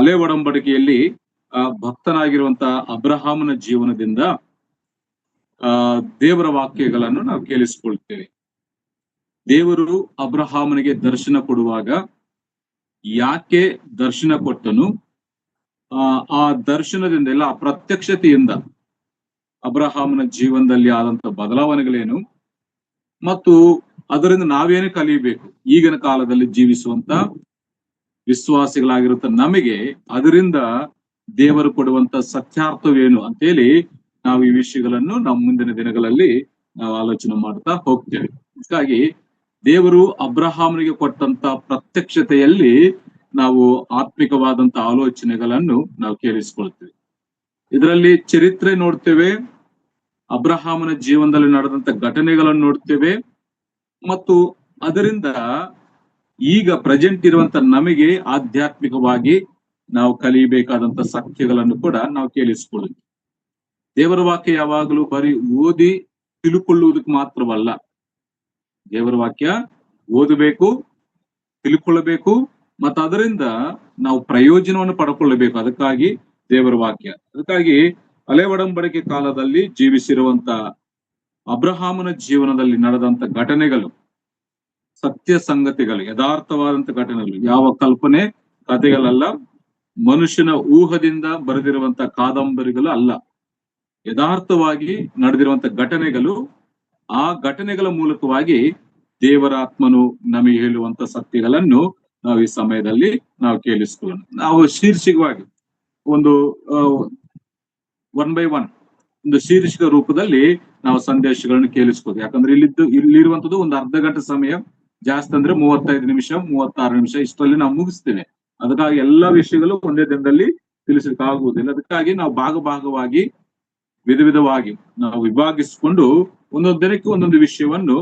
ಹಳೆ ಒಡಂಬಡಿಕೆಯಲ್ಲಿ ಭಕ್ತನಾಗಿರುವಂತಹ ಅಬ್ರಹಾಮನ ಜೀವನದಿಂದ ದೇವರ ವಾಕ್ಯಗಳನ್ನು ನಾವು ಕೇಳಿಸಿಕೊಳ್ತೇವೆ. ದೇವರು ಅಬ್ರಹಾಮನಿಗೆ ದರ್ಶನ ಕೊಡುವಾಗ ಯಾಕೆ ದರ್ಶನ ಕೊಟ್ಟನು, ಆ ದರ್ಶನದಿಂದ ಎಲ್ಲ ಪ್ರತ್ಯಕ್ಷತೆಯಿಂದ ಅಬ್ರಹಾಮನ ಜೀವನದಲ್ಲಿ ಆದಂತ ಬದಲಾವಣೆಗಳೇನು ಮತ್ತು ಅದರಿಂದ ನಾವೇನು ಕಲಿಯಬೇಕು, ಈಗಿನ ಕಾಲದಲ್ಲಿ ಜೀವಿಸುವಂತ ವಿಶ್ವಾಸಿಗಳಾಗಿರುತ್ತ ನಮಗೆ ಅದರಿಂದ ದೇವರು ಕೊಡುವಂತ ಸತ್ಯಾರ್ಥವೇನು ಅಂತೇಳಿ ನಾವು ಈ ವಿಷಯಗಳನ್ನು ನಮ್ಮ ಮುಂದಿನ ದಿನಗಳಲ್ಲಿ ನಾವು ಆಲೋಚನೆ ಮಾಡ್ತಾ ಹೋಗ್ತೇವೆ. ಹಾಗಾಗಿ ದೇವರು ಅಬ್ರಹಾಮನಿಗೆ ಕೊಟ್ಟಂತ ಪ್ರತ್ಯಕ್ಷತೆಯಲ್ಲಿ ನಾವು ಆತ್ಮಿಕವಾದಂತ ಆಲೋಚನೆಗಳನ್ನು ನಾವು ಕೇಳಿಸಿಕೊಳ್ತೇವೆ. ಇದರಲ್ಲಿ ಚರಿತ್ರೆ ನೋಡ್ತೇವೆ, ಅಬ್ರಹಾಮನ ಜೀವನದಲ್ಲಿ ನಡೆದಂತ ಘಟನೆಗಳನ್ನು ನೋಡ್ತೇವೆ ಮತ್ತು ಅದರಿಂದ ಈಗ ಪ್ರೆಸೆಂಟ್ ಇರುವಂತ ನಮಗೆ ಆಧ್ಯಾತ್ಮಿಕವಾಗಿ ನಾವು ಕಲಿಯಬೇಕಾದಂತ ಸತ್ಯಗಳನ್ನು ಕೂಡ ನಾವು ಕೇಳಿಸಿಕೊಳ್ಳುತ್ತೇವೆ. ದೇವರ ವಾಕ್ಯ ಯಾವಾಗಲೂ ಬರೀ ಓದಿ ತಿಳ್ಕೊಳ್ಳುವುದಕ್ಕೆ ಮಾತ್ರವಲ್ಲ, ದೇವರ ವಾಕ್ಯ ಓದಬೇಕು, ತಿಳ್ಕೊಳ್ಳಬೇಕು ಮತ್ತು ಅದರಿಂದ ನಾವು ಪ್ರಯೋಜನವನ್ನು ಪಡ್ಕೊಳ್ಳಬೇಕು. ಅದಕ್ಕಾಗಿ ದೇವರ ವಾಕ್ಯ. ಅದಕ್ಕಾಗಿ ಹಳೆ ಒಡಂಬಡಿಕೆ ಕಾಲದಲ್ಲಿ ಜೀವಿಸಿರುವಂತ ಅಬ್ರಹಾಮನ ಜೀವನದಲ್ಲಿ ನಡೆದಂತ ಘಟನೆಗಳು ಸತ್ಯ ಸಂಗತಿಗಳು, ಯಥಾರ್ಥವಾದಂತ ಘಟನೆಗಳು, ಯಾವ ಕಲ್ಪನೆ ಕಥೆಗಳಲ್ಲ, ಮನುಷ್ಯನ ಊಹದಿಂದ ಬರೆದಿರುವಂತ ಕಾದಂಬರಿಗಳು ಅಲ್ಲ, ಯಥಾರ್ಥವಾಗಿ ನಡೆದಿರುವಂತ ಘಟನೆಗಳು. ಆ ಘಟನೆಗಳ ಮೂಲಕವಾಗಿ ದೇವರ ಆತ್ಮನು ನಮಗೆ ಹೇಳುವಂತ ಸತ್ಯಗಳನ್ನು ನಾವು ಈ ಸಮಯದಲ್ಲಿ ನಾವು ಕೇಳಿಸ್ಕೊಳ್ಳೋಣ. ನಾವು ಶೀರ್ಷಿಕವಾಗಿ ಒಂದು 1 by 1 ಒಂದು ಶೀರ್ಷಿಕ ರೂಪದಲ್ಲಿ ನಾವು ಸಂದೇಶಗಳನ್ನು ಕೇಳಿಸ್ಕೋದು. ಯಾಕಂದ್ರೆ ಇಲ್ಲಿರುವಂತದ್ದು ಒಂದು ಅರ್ಧ ಗಂಟೆ ಸಮಯ, ಜಾಸ್ತಿ ಅಂದ್ರೆ 35 ನಿಮಿಷ 36 ನಿಮಿಷ ಇಷ್ಟರಲ್ಲಿ ನಾವು ಮುಗಿಸ್ತೇವೆ. ಅದಕ್ಕಾಗಿ ಎಲ್ಲಾ ವಿಷಯಗಳು ಒಂದೇ ದಿನದಲ್ಲಿ ತಿಳಿಸಲಿಕ್ಕೆ ಆಗುವುದಿಲ್ಲ. ಅದಕ್ಕಾಗಿ ನಾವು ಭಾಗವಾಗಿ ವಿಧವಾಗಿ ನಾವು ವಿಭಾಗಿಸಿಕೊಂಡು ಒಂದೊಂದು ದಿನಕ್ಕೆ ಒಂದೊಂದು ವಿಷಯವನ್ನು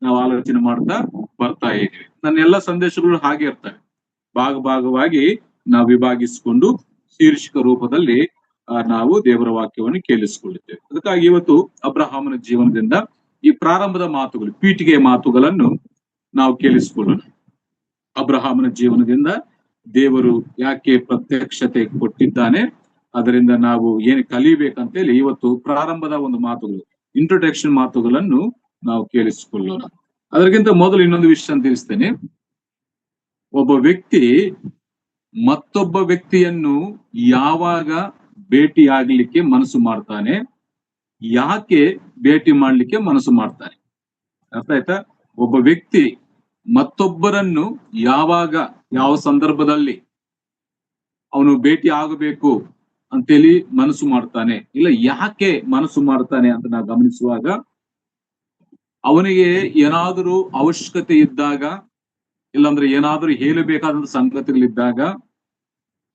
ನಾವು ಆಲೋಚನೆ ಮಾಡ್ತಾ ಬರ್ತಾ ಇದ್ದೀವಿ. ನನ್ನ ಎಲ್ಲ ಸಂದೇಶಗಳು ಹಾಗೆ ಇರ್ತವೆ, ಭಾಗವಾಗಿ ನಾವು ವಿಭಾಗಿಸಿಕೊಂಡು ಶೀರ್ಷಿಕ ರೂಪದಲ್ಲಿ ನಾವು ದೇವರ ವಾಕ್ಯವನ್ನು ಕೇಳಿಸಿಕೊಳ್ಳುತ್ತೇವೆ. ಅದಕ್ಕಾಗಿ ಇವತ್ತು ಅಬ್ರಹಾಮನ ಜೀವನದಿಂದ ಈ ಪ್ರಾರಂಭದ ಮಾತುಗಳು, ಪೀಠಿಗೆಯ ಮಾತುಗಳನ್ನು ನಾವು ಕೇಳಿಸಿಕೊಳ್ಳೋಣ. ಅಬ್ರಹಾಮನ ಜೀವನದಿಂದ ದೇವರು ಯಾಕೆ ಪ್ರತ್ಯಕ್ಷತೆ ಕೊಟ್ಟಿದ್ದಾನೆ, ಅದರಿಂದ ನಾವು ಏನು ಕಲಿಬೇಕಂತೇಳಿ ಇವತ್ತು ಪ್ರಾರಂಭದ ಒಂದು ಮಾತುಗಳು, ಇಂಟ್ರೊಡಕ್ಷನ್ ಮಾತುಗಳನ್ನು ನಾವು ಕೇಳಿಸಿಕೊಳ್ಳೋಣ. ಅದಕ್ಕಿಂತ ಮೊದಲು ಇನ್ನೊಂದು ವಿಷಯ ಅಂತ ತಿಳಿಸ್ತೇನೆ. ಒಬ್ಬ ವ್ಯಕ್ತಿ ಮತ್ತೊಬ್ಬ ವ್ಯಕ್ತಿಯನ್ನು ಯಾವಾಗ ಭೇಟಿ ಆಗ್ಲಿಕ್ಕೆ ಮನಸ್ಸು ಮಾಡ್ತಾನೆ, ಯಾಕೆ ಭೇಟಿ ಮಾಡ್ಲಿಕ್ಕೆ ಮನಸ್ಸು ಮಾಡ್ತಾನೆ, ಅರ್ಥ ಆಯ್ತಾ? ಒಬ್ಬ ವ್ಯಕ್ತಿ ಮತ್ತೊಬ್ಬರನ್ನು ಯಾವಾಗ ಯಾವ ಸಂದರ್ಭದಲ್ಲಿ ಅವನು ಭೇಟಿ ಆಗಬೇಕು ಅಂತೇಳಿ ಮನಸ್ಸು ಮಾಡ್ತಾನೆ, ಇಲ್ಲ ಯಾಕೆ ಮನಸ್ಸು ಮಾಡ್ತಾನೆ ಅಂತ ನಾವು ಗಮನಿಸುವಾಗ, ಅವನಿಗೆ ಏನಾದರೂ ಅವಶ್ಯಕತೆ ಇದ್ದಾಗ, ಇಲ್ಲಾಂದ್ರೆ ಏನಾದರೂ ಹೇಳಬೇಕಾದಂತ ಸಂಗತಿಗಳಿದ್ದಾಗ,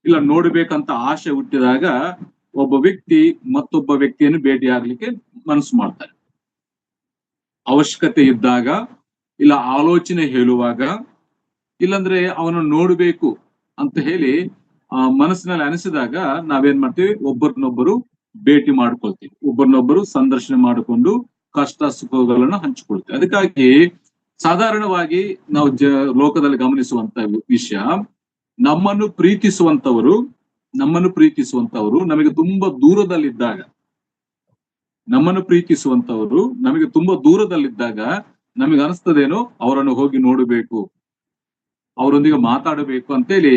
ಇಲ್ಲ ನೋಡ್ಬೇಕಂತ ಆಸೆ ಹುಟ್ಟಿದಾಗ ಒಬ್ಬ ವ್ಯಕ್ತಿ ಮತ್ತೊಬ್ಬ ವ್ಯಕ್ತಿಯನ್ನು ಭೇಟಿ ಆಗ್ಲಿಕ್ಕೆ ಮನಸ್ಸು ಮಾಡ್ತಾನೆ. ಅವಶ್ಯಕತೆ ಇದ್ದಾಗ, ಇಲ್ಲ ಆಲೋಚನೆ ಹೇಳುವಾಗ, ಇಲ್ಲಾಂದ್ರೆ ಅವನನ್ನು ನೋಡ್ಬೇಕು ಅಂತ ಹೇಳಿ ಮನಸ್ಸಿನಲ್ಲಿ ಅನಿಸಿದಾಗ ನಾವೇನ್ ಮಾಡ್ತೀವಿ, ಒಬ್ಬರನ್ನೊಬ್ಬರು ಭೇಟಿ ಮಾಡ್ಕೊಳ್ತೀವಿ, ಒಬ್ಬರನ್ನೊಬ್ಬರು ಸಂದರ್ಶನ ಮಾಡಿಕೊಂಡು ಕಷ್ಟ ಸುಖಗಳನ್ನು ಹಂಚಿಕೊಳ್ತೇವೆ. ಅದಕ್ಕಾಗಿ ಸಾಧಾರಣವಾಗಿ ನಾವು ಲೋಕದಲ್ಲಿ ಗಮನಿಸುವಂತ ವಿಷಯ, ನಮ್ಮನ್ನು ಪ್ರೀತಿಸುವಂತವರು ನಮಗೆ ತುಂಬಾ ದೂರದಲ್ಲಿದ್ದಾಗ, ನಮಗೆ ಅನಿಸ್ತದೇನೋ ಅವರನ್ನು ಹೋಗಿ ನೋಡಬೇಕು, ಅವರೊಂದಿಗೆ ಮಾತಾಡಬೇಕು ಅಂತೇಳಿ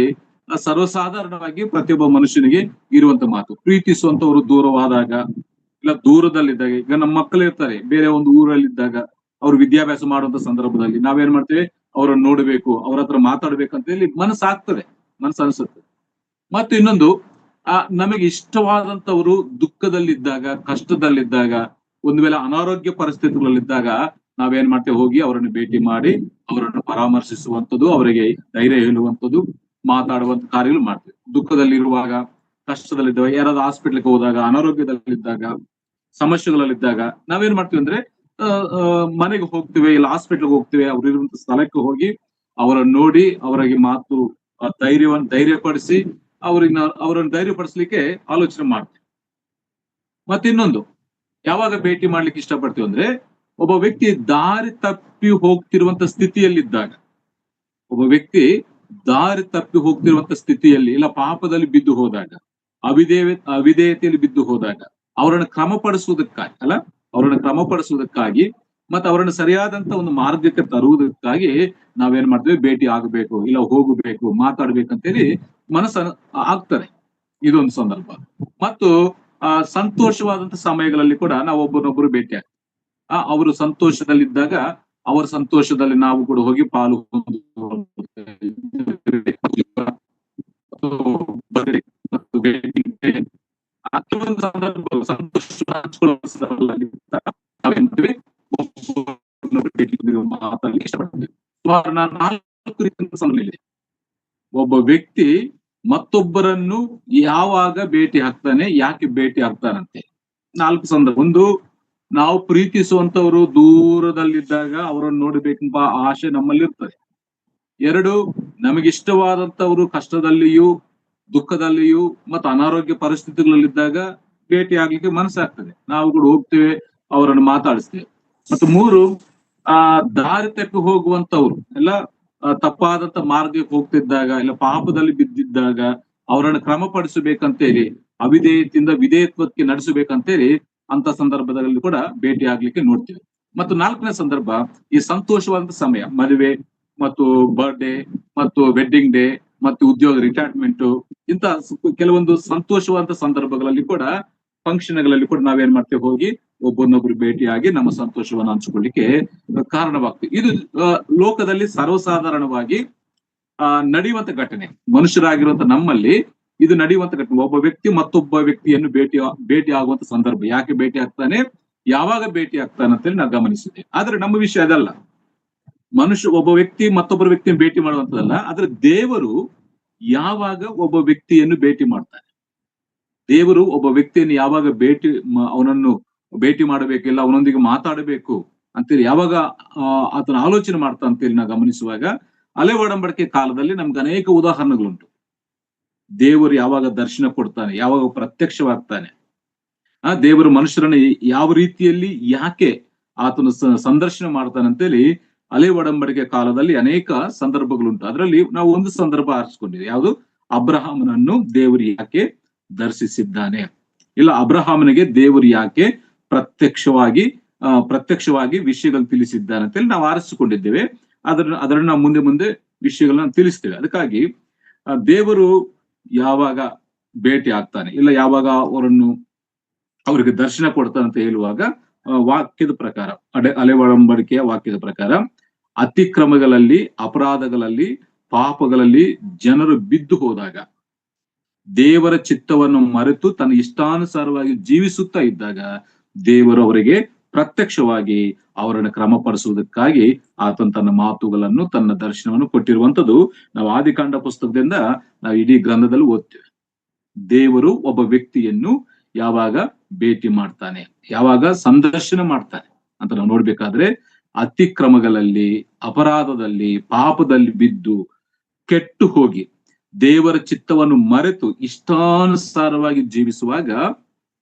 ಸರ್ವಸಾಧಾರಣವಾಗಿ ಪ್ರತಿಯೊಬ್ಬ ಮನುಷ್ಯನಿಗೆ ಇರುವಂತ ಮಾತು. ಪ್ರೀತಿಸುವಂತವರು ದೂರವಾದಾಗ, ಇಲ್ಲ ದೂರದಲ್ಲಿದ್ದಾಗ, ಈಗ ನಮ್ಮ ಮಕ್ಕಳು ಇರ್ತಾರೆ ಬೇರೆ ಒಂದು ಊರಲ್ಲಿದ್ದಾಗ, ಅವ್ರು ವಿದ್ಯಾಭ್ಯಾಸ ಮಾಡುವಂತ ಸಂದರ್ಭದಲ್ಲಿ ನಾವೇನ್ ಮಾಡ್ತೇವೆ, ಅವರನ್ನು ನೋಡ್ಬೇಕು, ಅವ್ರ ಹತ್ರ ಮಾತಾಡ್ಬೇಕಂತ ಹೇಳಿ ಮನಸ್ಸು ಅನಿಸುತ್ತೆ. ಮತ್ತು ಇನ್ನೊಂದು, ನಮಗೆ ಇಷ್ಟವಾದಂತವರು ದುಃಖದಲ್ಲಿದ್ದಾಗ, ಕಷ್ಟದಲ್ಲಿದ್ದಾಗ, ಒಂದು ವೇಳೆ ಅನಾರೋಗ್ಯ ಪರಿಸ್ಥಿತಿಗಳಲ್ಲಿದ್ದಾಗ ನಾವೇನ್ ಮಾಡ್ತೇವೆ, ಹೋಗಿ ಅವರನ್ನು ಭೇಟಿ ಮಾಡಿ ಅವರನ್ನು ಪರಾಮರ್ಶಿಸುವಂಥದ್ದು, ಅವರಿಗೆ ಧೈರ್ಯ ಹೇಳುವಂಥದ್ದು, ಮಾತಾಡುವಂತ ಕಾರ್ಯಗಳು ಮಾಡ್ತೇವೆ. ದುಃಖದಲ್ಲಿರುವಾಗ, ಕಷ್ಟದಲ್ಲಿದ್ದಾಗ, ಯಾರಾದ್ರೂ ಹಾಸ್ಪಿಟ್ಲಿಗೆ ಹೋದಾಗ, ಅನಾರೋಗ್ಯದಲ್ಲಿದ್ದಾಗ, ಸಮಸ್ಯೆಗಳಲ್ಲಿದ್ದಾಗ ನಾವೇನ್ ಮಾಡ್ತೀವಿ ಅಂದ್ರೆ ಮನೆಗೆ ಹೋಗ್ತೇವೆ, ಇಲ್ಲ ಹಾಸ್ಪಿಟ್ಲ್ಗೆ ಹೋಗ್ತೇವೆ, ಅವ್ರು ಇರುವಂತ ಸ್ಥಳಕ್ಕೆ ಹೋಗಿ ಅವರನ್ನು ನೋಡಿ ಅವರಿಗೆ ಮಾತು ಧೈರ್ಯಪಡಿಸಿ ಅವರನ್ನು ಧೈರ್ಯಪಡಿಸ್ಲಿಕ್ಕೆ ಆಲೋಚನೆ ಮಾಡ್ತೀವಿ. ಮತ್ತಿನ್ನೊಂದು, ಯಾವಾಗ ಭೇಟಿ ಮಾಡ್ಲಿಕ್ಕೆ ಇಷ್ಟಪಡ್ತೀವಿ ಅಂದ್ರೆ, ಒಬ್ಬ ವ್ಯಕ್ತಿ ದಾರಿ ತಪ್ಪಿ ಹೋಗ್ತಿರುವಂತ ಸ್ಥಿತಿಯಲ್ಲಿದ್ದಾಗ, ಒಬ್ಬ ವ್ಯಕ್ತಿ ದಾರಿ ತಪ್ಪಿ ಹೋಗ್ತಿರುವಂತ ಸ್ಥಿತಿಯಲ್ಲಿ, ಇಲ್ಲ ಪಾಪದಲ್ಲಿ ಬಿದ್ದು ಹೋದಾಗ, ಅವಿಧೇಯತೆಯಲ್ಲಿ ಬಿದ್ದು ಹೋದಾಗ ಅವರನ್ನು ಕ್ರಮಪಡಿಸುವುದಕ್ಕಾಗಿ ಅವರನ್ನು ಕ್ರಮಪಡಿಸುವುದಕ್ಕಾಗಿ ಮತ್ತೆ ಅವರನ್ನು ಸರಿಯಾದಂತ ಒಂದು ಮಾರ್ಗಕ್ಕೆ ತರುವುದಕ್ಕಾಗಿ ನಾವೇನ್ ಮಾಡ್ತೇವೆ, ಭೇಟಿ ಆಗಬೇಕು, ಇಲ್ಲ ಹೋಗಬೇಕು, ಮಾತಾಡ್ಬೇಕಂತೇಳಿ ಮನಸ್ಸನ್ನು ಆಗ್ತದೆ. ಇದೊಂದು ಸಂದರ್ಭ. ಮತ್ತು ಸಂತೋಷವಾದಂತ ಸಮಯಗಳಲ್ಲಿ ಕೂಡ ನಾವು ಒಬ್ಬರನ್ನೊಬ್ಬರು ಭೇಟಿ ಆಗ್ತೇವೆ. ಅವರು ಸಂತೋಷದಲ್ಲಿದ್ದಾಗ ಅವರ ಸಂತೋಷದಲ್ಲಿ ನಾವು ಕೂಡ ಹೋಗಿ ಪಾಲು ಮಾತಾಡಲಿಕ್ಕೆ ಇಷ್ಟಪಡ್ತೇವೆ. ಒಬ್ಬ ವ್ಯಕ್ತಿ ಮತ್ತೊಬ್ಬರನ್ನು ಯಾವಾಗ ಭೇಟಿ ಆಗ್ತಾನೆ, ಯಾಕೆ ಭೇಟಿ ಆಗ್ತಾನಂತೆ 4 ಸಂದರ್ಭ. ಒಂದು, ನಾವು ಪ್ರೀತಿಸುವಂತವರು ದೂರದಲ್ಲಿದ್ದಾಗ ಅವರನ್ನು ನೋಡಬೇಕೆಂಬ ಆಸೆ ನಮ್ಮಲ್ಲಿ ಇರ್ತದೆ. 2, ನಮಗಿಷ್ಟವಾದಂತವರು ಕಷ್ಟದಲ್ಲಿಯೂ ದುಃಖದಲ್ಲಿಯೂ ಮತ್ತು ಅನಾರೋಗ್ಯ ಪರಿಸ್ಥಿತಿಗಳಲ್ಲಿದ್ದಾಗ ಭೇಟಿ ಆಗ್ಲಿಕ್ಕೆ ಮನಸ್ಸಾಗ್ತದೆ, ನಾವು ಕೂಡ ಹೋಗ್ತೇವೆ, ಅವರನ್ನು ಮಾತಾಡಿಸ್ತೇವೆ. ಮತ್ತು 3, ದಾರಿ ತಪ್ಪಿ ಹೋಗುವಂತವ್ರು, ಎಲ್ಲ ತಪ್ಪಾದಂತ ಮಾರ್ಗಕ್ಕೆ ಹೋಗ್ತಿದ್ದಾಗ, ಇಲ್ಲ ಪಾಪದಲ್ಲಿ ಬಿದ್ದಿದ್ದಾಗ ಅವರನ್ನು ಕ್ರಮಪಡಿಸಬೇಕಂತೇಳಿ, ಅವಿಧೇಯತೆಯಿಂದ ವಿಧೇಯತ್ವಕ್ಕೆ ನಡೆಸಬೇಕಂತೇಳಿ ಅಂತ ಸಂದರ್ಭದಲ್ಲಿ ಕೂಡ ಭೇಟಿ ಆಗ್ಲಿಕ್ಕೆ ನೋಡ್ತೀವಿ. ಮತ್ತು 4ನೇ ಸಂದರ್ಭ, ಈ ಸಂತೋಷವಾದಂತ ಸಮಯ, ಮದುವೆ ಮತ್ತು ಬರ್ಡೇ ಮತ್ತು ವೆಡ್ಡಿಂಗ್ ಡೇ ಮತ್ತು ಉದ್ಯೋಗ ರಿಟೈರ್ಮೆಂಟ್, ಇಂತ ಕೆಲವೊಂದು ಸಂತೋಷವಾದಂತ ಸಂದರ್ಭಗಳಲ್ಲಿ ಕೂಡ, ಫಂಕ್ಷನ್ಗಳಲ್ಲಿ ಕೂಡ ನಾವೇನ್ ಮಾಡ್ತೇವೆ, ಹೋಗಿ ಒಬ್ಬರನ್ನೊಬ್ರು ಭೇಟಿಯಾಗಿ ನಮ್ಮ ಸಂತೋಷವನ್ನು ಹಂಚಿಕೊಳ್ಳಿಕ್ಕೆ ಕಾರಣವಾಗ್ತದೆ. ಇದು ಲೋಕದಲ್ಲಿ ಸರ್ವಸಾಧಾರಣವಾಗಿ ನಡೆಯುವಂತ ಘಟನೆ. ಮನುಷ್ಯರಾಗಿರುವಂತ ನಮ್ಮಲ್ಲಿ ಇದು ನಡೆಯುವಂತ ಘಟನೆ. ಒಬ್ಬ ವ್ಯಕ್ತಿ ಮತ್ತೊಬ್ಬ ವ್ಯಕ್ತಿಯನ್ನು ಭೇಟಿ ಆಗುವಂತ ಸಂದರ್ಭ. ಯಾಕೆ ಭೇಟಿ ಆಗ್ತಾನೆ, ಯಾವಾಗ ಭೇಟಿ ಆಗ್ತಾನೆ ಅಂತೇಳಿ ನಾವು ಗಮನಿಸಿದ್ದೇವೆ. ಆದ್ರೆ ನಮ್ಮ ವಿಷಯ ಅದಲ್ಲ. ಒಬ್ಬ ವ್ಯಕ್ತಿ ಮತ್ತೊಬ್ಬರ ವ್ಯಕ್ತಿಯನ್ನು ಭೇಟಿ ಮಾಡುವಂತದಲ್ಲ, ಆದ್ರೆ ದೇವರು ಯಾವಾಗ ಒಬ್ಬ ವ್ಯಕ್ತಿಯನ್ನು ಭೇಟಿ ಮಾಡ್ತಾನೆ, ದೇವರು ಒಬ್ಬ ವ್ಯಕ್ತಿಯನ್ನು ಯಾವಾಗ ಅವನನ್ನು ಭೇಟಿ ಮಾಡಬೇಕಿಲ್ಲ, ಅವನೊಂದಿಗೆ ಮಾತಾಡಬೇಕು ಅಂತೇಳಿ ಯಾವಾಗ ಆತನ ಆಲೋಚನೆ ಮಾಡ್ತಾ ಅಂತೇಳಿ ನಾವು ಗಮನಿಸುವಾಗ, ಹಳೆ ಒಡಂಬಡಿಕೆ ಕಾಲದಲ್ಲಿ ನಮ್ಗೆ ಅನೇಕ ಉದಾಹರಣೆಗಳುಂಟು. ದೇವರು ಯಾವಾಗ ದರ್ಶನ ಕೊಡ್ತಾನೆ, ಯಾವಾಗ ಪ್ರತ್ಯಕ್ಷವಾಗ್ತಾನೆ, ದೇವರು ಮನುಷ್ಯರನ್ನ ಯಾವ ರೀತಿಯಲ್ಲಿ ಯಾಕೆ ಆತನ ಸಂದರ್ಶನ ಮಾಡ್ತಾನೆ ಅಂತೇಳಿ ಹಳೆ ಒಡಂಬಡಿಕೆ ಕಾಲದಲ್ಲಿ ಅನೇಕ ಸಂದರ್ಭಗಳುಂಟು. ಅದರಲ್ಲಿ ನಾವು ಒಂದು ಸಂದರ್ಭ ಆರಿಸಿಕೊಂಡಿದ್ದೇವೆ. ಯಾವುದು? ಅಬ್ರಹಾಮನನ್ನು ದೇವರು ಯಾಕೆ ದರ್ಶಿಸಿದ್ದಾನೆ, ಇಲ್ಲ ಅಬ್ರಹಾಮನಿಗೆ ದೇವರು ಯಾಕೆ ಪ್ರತ್ಯಕ್ಷವಾಗಿ ವಿಷಯಗಳನ್ನು ತಿಳಿಸಿದ್ದಾನೆ ಅಂತೇಳಿ ನಾವು ಆರಿಸಿಕೊಂಡಿದ್ದೇವೆ. ಅದನ್ನ ನಾವು ಮುಂದೆ ವಿಷಯಗಳನ್ನ ತಿಳಿಸ್ತೇವೆ. ಅದಕ್ಕಾಗಿ ದೇವರು ಯಾವಾಗ ಭೇಟಿ ಆಗ್ತಾನೆ, ಇಲ್ಲ ಯಾವಾಗ ಅವರಿಗೆ ದರ್ಶನ ಕೊಡ್ತಾನೆ ಅಂತ ಹೇಳುವಾಗ, ವಾಕ್ಯದ ಪ್ರಕಾರ, ಹಳೆ ಒಡಂಬಡಿಕೆಯ ವಾಕ್ಯದ ಪ್ರಕಾರ, ಅತಿಕ್ರಮಗಳಲ್ಲಿ, ಅಪರಾಧಗಳಲ್ಲಿ, ಪಾಪಗಳಲ್ಲಿ ಜನರು ಬಿದ್ದು ಹೋದಾಗ, ದೇವರ ಚಿತ್ತವನ್ನು ಮರೆತು ತನ್ನ ಇಷ್ಟಾನುಸಾರವಾಗಿ ಜೀವಿಸುತ್ತಾ ಇದ್ದಾಗ, ದೇವರು ಅವರಿಗೆ ಪ್ರತ್ಯಕ್ಷವಾಗಿ ಅವರನ್ನು ಕ್ರಮಪಡಿಸುವುದಕ್ಕಾಗಿ ಆತನ ತನ್ನ ಮಾತುಗಳನ್ನು, ತನ್ನ ದರ್ಶನವನ್ನು ಕೊಟ್ಟಿರುವಂತದ್ದು ನಾವು ಆದಿಕಾಂಡ ಪುಸ್ತಕದಿಂದ ನಾವು ಇಡೀ ಗ್ರಂಥದಲ್ಲಿ ಓದ್ತೇವೆ. ದೇವರು ಒಬ್ಬ ವ್ಯಕ್ತಿಯನ್ನು ಯಾವಾಗ ಭೇಟಿ ಮಾಡ್ತಾನೆ, ಯಾವಾಗ ಸಂದರ್ಶನ ಮಾಡ್ತಾನೆ ಅಂತ ನಾವು ನೋಡ್ಬೇಕಾದ್ರೆ, ಅತಿಕ್ರಮಗಳಲ್ಲಿ, ಅಪರಾಧದಲ್ಲಿ, ಪಾಪದಲ್ಲಿ ಬಿದ್ದು ಕೆಟ್ಟು ಹೋಗಿ ದೇವರ ಚಿತ್ತವನ್ನು ಮರೆತು ಇಷ್ಟಾನುಸಾರವಾಗಿ ಜೀವಿಸುವಾಗ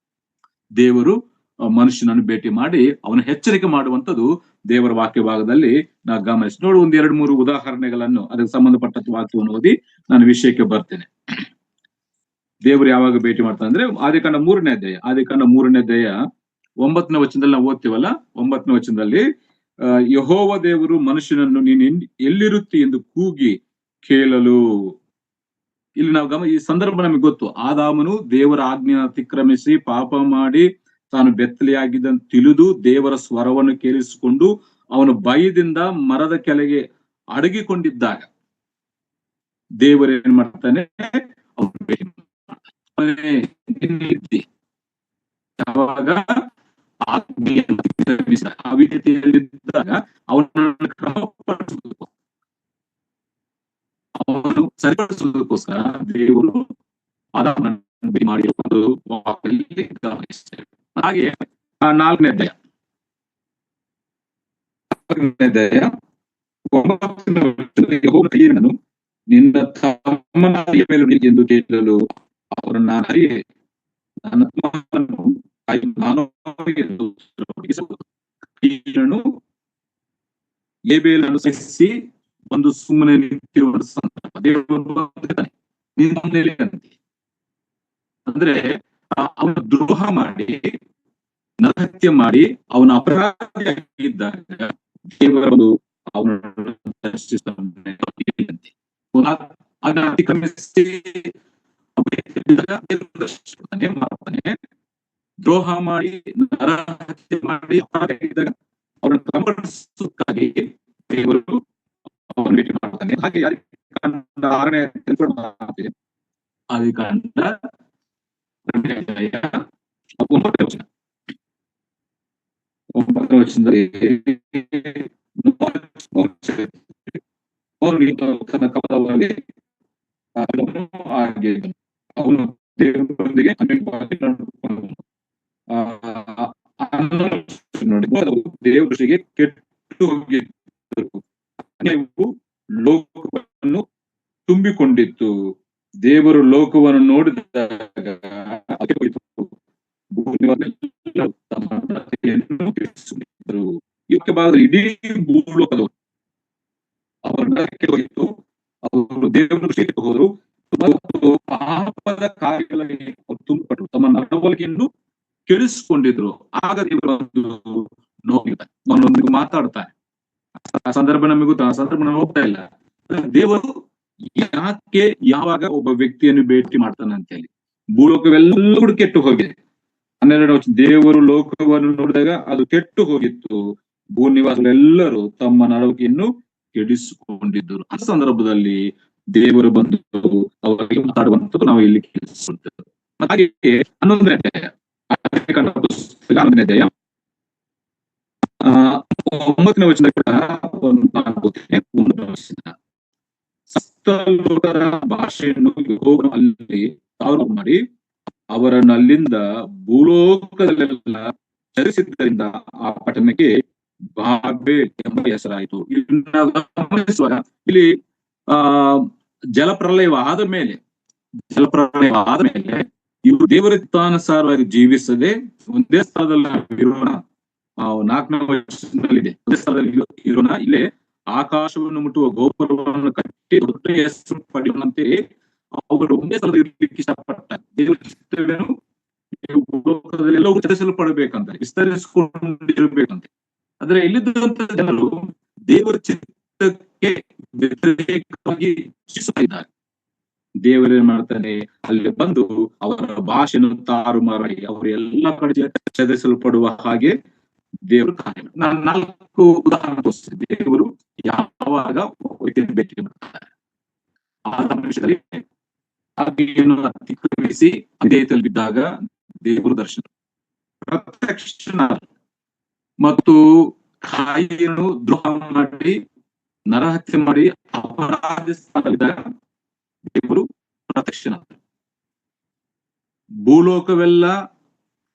ದೇವರು ಮನುಷ್ಯನನ್ನು ಭೇಟಿ ಮಾಡಿ ಅವನ ಎಚ್ಚರಿಕೆ ಮಾಡುವಂಥದ್ದು ದೇವರ ವಾಕ್ಯ ಭಾಗದಲ್ಲಿ ನಾವು ಗಮನಿಸಿ ನೋಡು. 1-2-3 ಉದಾಹರಣೆಗಳನ್ನು, ಅದಕ್ಕೆ ಸಂಬಂಧಪಟ್ಟ ವಾಕ್ಯವನ್ನು ಓದಿ ನಾನು ವಿಷಯಕ್ಕೆ ಬರ್ತೇನೆ. ದೇವರು ಯಾವಾಗ ಭೇಟಿ ಮಾಡ್ತಾನೆ ಅಂದ್ರೆ, ಆದಿಕಾಂಡ 3ನೇ ಅಧ್ಯಾಯ 9ನೇ ವಚನದಲ್ಲಿ ನಾವು ಓದ್ತೀವಲ್ಲ, 9ನೇ ವಚನದಲ್ಲಿ, ಯೆಹೋವ ದೇವರು ಮನುಷ್ಯನನ್ನು ನೀನು ಎಲ್ಲಿರುತ್ತಿ ಎಂದು ಕೂಗಿ ಕೇಳಲು. ಇಲ್ಲಿ ನಾವು ಈ ಸಂದರ್ಭ ನಮಗೆ ಗೊತ್ತು. ಆದಾಮನು ದೇವರ ಆಜ್ಞೆ ಅತಿಕ್ರಮಿಸಿ ಪಾಪ ಮಾಡಿ ತಾನು ಬೆತ್ತಲೆಯಾಗಿದ್ದಂತ ತಿಳಿದು ದೇವರ ಸ್ವರವನ್ನು ಕೇಳಿಸಿಕೊಂಡು ಅವನು ಭಯದಿಂದ ಮರದ ಕೆಳಗೆ ಅಡಗಿಕೊಂಡಿದ್ದಾಗ ದೇವರು ಏನ್ ಮಾಡ್ತಾನೆ, ಯಾವಾಗ ಅವಿಧೇಯತೆಯಲ್ಲಿದ್ದಾಗ ಅವನನ್ನು ಕ್ರಮಪಡಿಸಬೇಕು, ಅವನು ಸರಿಪಡಿಸುವುದಕ್ಕೋಸ್ಕರ ದೇವರು ಆದಾಮನನ್ನು ಭೇಟಿ ಮಾಡಿರುವುದು ವಾಕ್ಯದಲ್ಲಿ ಗಮನಿಸ್ತೇವೆ. ಹಾಗೆ 4ನೇ ಅಧ್ಯಾಯ 9ನೇ ನಿನ್ನ ತಮ್ಮನ ಮೇಲೂ ಎಂದು ಕೇಳಲು ಅವರನ್ನು ನಾನು ಅರಿಯೆ, ಏಬೇಲನ್ನು ಸಹಿಸಿ ಒಂದು ಸುಮ್ಮನೆ ನಿಂತಿರುವ ಸಂದರ್ಭ. ದೇವರು ಅಂದ್ರೆ ಅವನ ದ್ರೋಹ ಮಾಡಿ ನರಹತ್ಯೆ ಮಾಡಿ ಅವನ ಅಪರಾಧಿಯಾಗಿದ್ದಾಗ ದೇವರ ಒಂದು ಅತಿಕ್ರಮಿಸಿ ದ್ರೋಹ ಮಾಡಿ ನರಹತ್ಯೆ ಮಾಡಿ ಅಪರಾಧಿಯಾಗಿದ್ದಾಗ ಅವರನ್ನು ಕ್ರಮಗೊಳಿಸೋದಕ್ಕಾಗಿ ದೇವರು ಅವನು ಭೇಟಿ ಮಾಡ್ತಾನೆ. ಹಾಗೆ ಆರನೇ ಆದಿಕಾಂಡ 9ನೇ ವಚನದಲ್ಲಿ ತನ್ನ ಕಪಟವಾಗಿ ಅವನು ದೇವರೊಂದಿಗೆ ನೋಡಿ ದೇವರ ದೃಷ್ಟಿಗೆ ಕೆಟ್ಟು ಹೋಗಿತ್ತು, ಲೋಕವನ್ನು ತುಂಬಿಕೊಂಡಿತ್ತು. ದೇವರು ಲೋಕವನ್ನು ನೋಡಿದಾಗ ಇಡೀ ಭೂಲೋಕದವರು ಹೋಗಿತ್ತು, ಅವರು ದೇವರ ದೃಷ್ಟಿಗೆ ಹೋದರು. ಪಾಪದ ಕಾರ್ಯಗಳಲ್ಲಿ ತುಂಬಿಪಟ್ಟು ತಮ್ಮ ನಡವಳಿಕೆಯನ್ನು ಕೆಡಿಸಿಕೊಂಡಿದ್ರು. ಆಗ ದೇವರು ಅವನೊಂದಿಗೆ ಮಾತಾಡ್ತಾನೆ. ಆ ಸಂದರ್ಭ ನಮಗೆ ಗೊತ್ತಾ, ಆ ಸಂದರ್ಭ ನಾವು ಹೋಗ್ತಾ ಇಲ್ಲ. ದೇವರು ಯಾಕೆ ಯಾವಾಗ ಒಬ್ಬ ವ್ಯಕ್ತಿಯನ್ನು ಭೇಟಿ ಮಾಡ್ತಾನೆ ಅಂತ ಹೇಳಿ. ಭೂಲೋಕವೆಲ್ಲರೂ ಕೆಟ್ಟು ಹೋಗಿದೆ. 12ನೇ ವಚನ, ದೇವರು ಲೋಕವನ್ನು ನೋಡಿದಾಗ ಅದು ಕೆಟ್ಟು ಹೋಗಿತ್ತು, ಭೂ ನಿವಾಸಿಗಳೆಲ್ಲರೂ ತಮ್ಮ ನಡವಳಿಕೆಯನ್ನು ಕೆಡಿಸಿಕೊಂಡಿದ್ದರು. ಆ ಸಂದರ್ಭದಲ್ಲಿ ದೇವರು ಬಂದು ಅವರಿಗೆ ಮಾತಾಡುವಂಥದ್ದು ನಾವು ಇಲ್ಲಿ ಕೇಳಿಸುತ್ತೇವೆ. ಹಾಗೆ 11ನೇ ಅಧ್ಯಾಯ 11ನೇ ಅಧ್ಯಾಯ 9ನೇ ವಚನ ಸಪ್ತಲೋಕದ ಭಾಷೆಯನ್ನು ಯೆಹೋವನು ಅಲ್ಲಿ ತಾರು ಮಾಡಿ ಅವರನ್ನು ಅಲ್ಲಿಂದ ಭೂಲೋಕದಲ್ಲೆಲ್ಲ ಚರಿಸಿದ್ದರಿಂದ ಆ ಪಟ್ಟಣಕ್ಕೆ ಬಾಬೆಲ್ ಎಂಬ ಹೆಸರಾಯಿತು. ಇಲ್ಲಿ ಜಲಪ್ರಳಯವಾದ ಮೇಲೆ ಇವರು ದೇವರ ಚಿತ್ತಾನುಸಾರವಾಗಿ ಜೀವಿಸದೆ ಒಂದೇ ಸ್ಥಳದಲ್ಲಿ ಇರೋಣ. 4ನೇ ವರ್ಷದಲ್ಲಿದೆ ಒಂದೇ ಸ್ಥಳದಲ್ಲಿ ಇರೋಣ, ಇಲ್ಲೇ ಆಕಾಶವನ್ನು ಮುಟ್ಟುವ ಗೋಪುರವನ್ನು ಕಟ್ಟಿ ದೊಡ್ಡ ಹೆಸರು ಪಡೆಯುವಂತೆ ಅವರು ಒಂದೇ ಸ್ಥಳದಲ್ಲಿ ಇರ್ಲಿಕ್ಕೆ ಇಷ್ಟಪಟ್ಟ. ದೇವರ ಚಿತ್ತವೇನು ಎಲ್ಲವೂ ಚರಿಸಲ್ಪಡಬೇಕಂತ, ವಿಸ್ತರಿಸಿಕೊಂಡಿರ್ಬೇಕಂತೆ. ಆದ್ರೆ ಇಲ್ಲಿದ್ದಂತ ಜನರು ದೇವರ ಚಿತ್ತಕ್ಕೆ ವ್ಯತಿರೇಕವಾಗಿ ಶಿಕ್ಷಿಸುತ್ತಿದ್ದಾರೆ. ದೇವರೇನ್ ಮಾಡ್ತಾನೆ, ಅಲ್ಲಿ ಬಂದು ಅವರ ಭಾಷೆಯನ್ನು ತಾರುಮಾರಿ ಅವರು ಎಲ್ಲಾ ಕಡೆ ಚದರಿಸಲ್ಪಡುವ ಹಾಗೆ ದೇವರು ಕಾರ್ಯ. ನಾನು 4 ಉದಾಹರಣೆ ತೋರಿಸ್ತೇನೆ. ದೇವರು ಯಾವಾಗ ಭೇಟಿ ಮಾಡ್ತಾರೆ. ಆದಾಮನ ವಿಷಯದಲ್ಲಿ ಆಜ್ಞೆಯನ್ನು ಅತಿಕ್ರಮಿಸಿ ಅಧೇಯತೆಯಲ್ಲಿ ಬಿದ್ದಾಗ ದೇವರು ದರ್ಶನ, ಪ್ರತ್ಯಕ್ಷ ಮತ್ತು ಕಾಯಿಯನ್ನು ದ್ರೋಹ ಮಾಡಿ ನರಹತ್ಯೆ ಮಾಡಿ ಅಪರಾಧ ಸ್ಥಾನದಲ್ಲಿದ್ದಾಗ ದೇವರು ಪ್ರತ್ಯಕ್ಷ. ಭೂಲೋಕವೆಲ್ಲ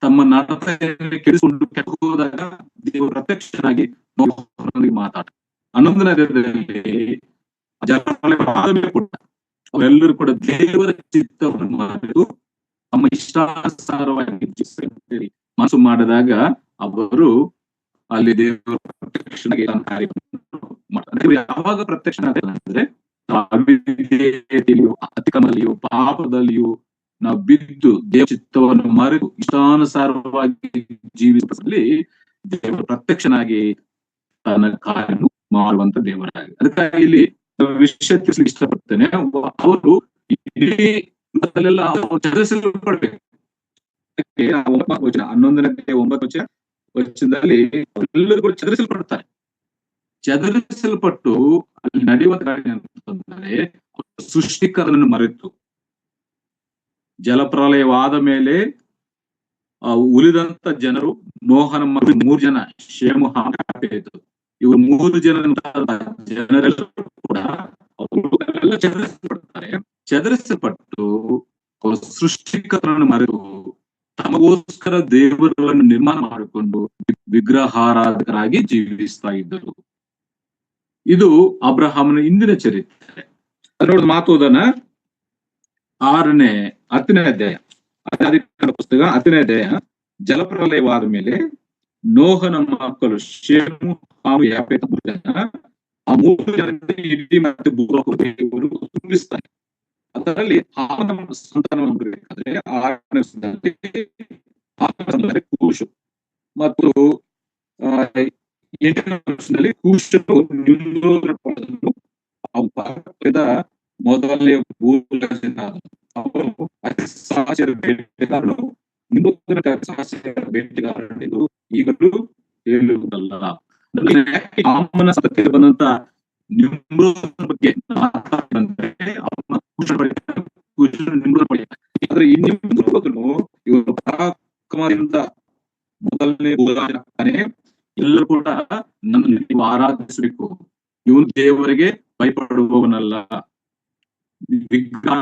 ತಮ್ಮ ನಡತೆಯನ್ನು ಕೆಡಿಸಿಕೊಂಡು ಕೆಟ್ಟು ಹೋದಾಗ ದೇವರು ಪ್ರತ್ಯಕ್ಷನಾಗಿ ಮಾತಾಡ. 11ನೇ ಅಧ್ಯಾಯದಲ್ಲಿ ಕೂಡ ಅವರೆಲ್ಲರೂ ಕೂಡ ದೇವರ ಚಿತ್ತವನ್ನು ಮಾಡಿದ್ದು ತಮ್ಮ ಇಷ್ಟಾನುಸಾರವಾಗಿ ಮನಸ್ಸು ಮಾಡಿದಾಗ ಅವರು ಅಲ್ಲಿ ದೇವರ ಪ್ರತ್ಯಕ್ಷನಾಗಿ ಕಾರ್ಯ ಮಾಡ್ತಾರೆ. ಯಾವಾಗ ಪ್ರತ್ಯಕ್ಷನಾಗ್ತಾನೆ ಅಂದ್ರೆ ಅವಿಧೇಯತೆಯಲ್ಲಿಯೂ ಅತಿಕ್ರಮದಲ್ಲಿಯೂ ಪಾಪದಲ್ಲಿಯೂ ನಾವು ಬಿದ್ದು ದೇವ ಚಿತ್ತವನ್ನು ಮರೆತು ಇಷ್ಟಾನುಸಾರವಾಗಿ ಜೀವಿಸಲಿ ದೇವರು ಪ್ರತ್ಯಕ್ಷನಾಗಿ ತನ್ನ ಕಾರ್ಯವನ್ನು ಮಾಡುವಂತ ದೇವರಾಗಿ. ಅದಕ್ಕಾಗಿ ಇಲ್ಲಿ ವಿಷಯ ತಿಳಿಸ್ಲಿಕ್ಕೆ ಇಷ್ಟಪಡ್ತೇನೆ. ಅವರು ಇಡೀ ಚದರಿಸಲ್ಪಡ್ಬೇಕು. 11ನೇ 9ನೇ ವಚನದಲ್ಲಿ ಎಲ್ಲರೂ ಕೂಡ ಚದರಿಸಲ್ಪಡ್ತಾರೆ. ಚದರಿಸಲ್ಪಟ್ಟು ಅಲ್ಲಿ ನಡೆಯುವ ಕಾರ್ಯ ಅಂತಂದ್ರೆ ಸೃಷ್ಟಿಕರನನ್ನು ಮರೆತು ಜಲಪ್ರಳಯವಾದ ಮೇಲೆ ಉಳಿದಂತ ಜನರು ನೋಹನ 3 ಜನ, ಶೇಮ್ ಹಾಮ್ ಯಾಫೆತ್, ಇವರು 3 ಜನರೆಲ್ಲರೂ ಕೂಡ ಅವರೆಲ್ಲ ಚದರಿಸಲ್ಪಡ್ತಾರೆ. ಚದರಿಸಲ್ಪಟ್ಟು ಸೃಷ್ಟಿಕರನ್ನು ಮರೆತು ತಮಗೋಸ್ಕರ ದೇವರುಗಳನ್ನು ನಿರ್ಮಾಣ ಮಾಡಿಕೊಂಡು ವಿಗ್ರಹಾರಾಧಕರಾಗಿ ಜೀವಿಸ್ತಾ ಇದ್ದರು. ಇದು ಅಬ್ರಹಾಮನ ಇಂದಿನ ಚರಿತ್ರೆ. ಅದರ ಮಾತು ಓದೋಣ. 10ನೇ ಅಧ್ಯಾಯ ಪುಸ್ತಕ 10ನೇ ಅಧ್ಯಾಯ. ಜಲಪ್ರಲಯವಾದ ಮೇಲೆ ನೋಹನ ಮಕ್ಕಳು ಶೇಮ್ ಹಾಮ್ ಯಾಫೆತ್ ಆ 3 ಜನರಿಗೆ ಇಡೀ ಮತ್ತೆ ಭೂಲೋಕ ದೇವರು ತುಂಬಿಸ್ತಾನೆ. ಅದರಲ್ಲಿ ಆಮನ ಸಂತಾನವನ್ನು ನೋಡಬೇಕಾದ್ರೆ 6ನೇ ವಚನದಲ್ಲಿ ಕೂಶು ಮತ್ತು 8ನೇ ವಚನದಲ್ಲಿ ಕೂಶನು ನಿಮ್ರೋದನ ಪಡೆದನು. ಮೊದಲನೇ ಭೂಲೋಕದಿಂದ ಅವನು ಅಸಹ್ಯರ ಬೇಟೆಗಾರನು, ನಿಮ್ರೋದನ ಅಸಹ್ಯರ ಬೇಟೆಗಾರನೆಂದು ಈಗಲೂ ಹೇಳುವುದಲ್ಲ. ಆಮನ ಸಂತತಿಯಲ್ಲಿ ಬಂದಂತ ನಿಮ್ರೋದನ ಬಗ್ಗೆ ಮಾತಾಡಂದ್ರೆ ಆದ್ರೆ ಈ ನಿಮ್ರೋದನು ಇವರು ಪರಾಕ್ರಮದಿಂದ ಮೊದಲನೇ ಭೂರಾಜನಾಗ್ತಾನೆ. ಎಲ್ಲರೂ ಕೂಡ ನನ್ನನ್ನು ನೀವು ಆರಾಧಿಸಬೇಕು, ಇವನು ದೇವರಿಗೆ ಭಯಪಡುವವನಲ್ಲ. ವಿಗ್ರಹ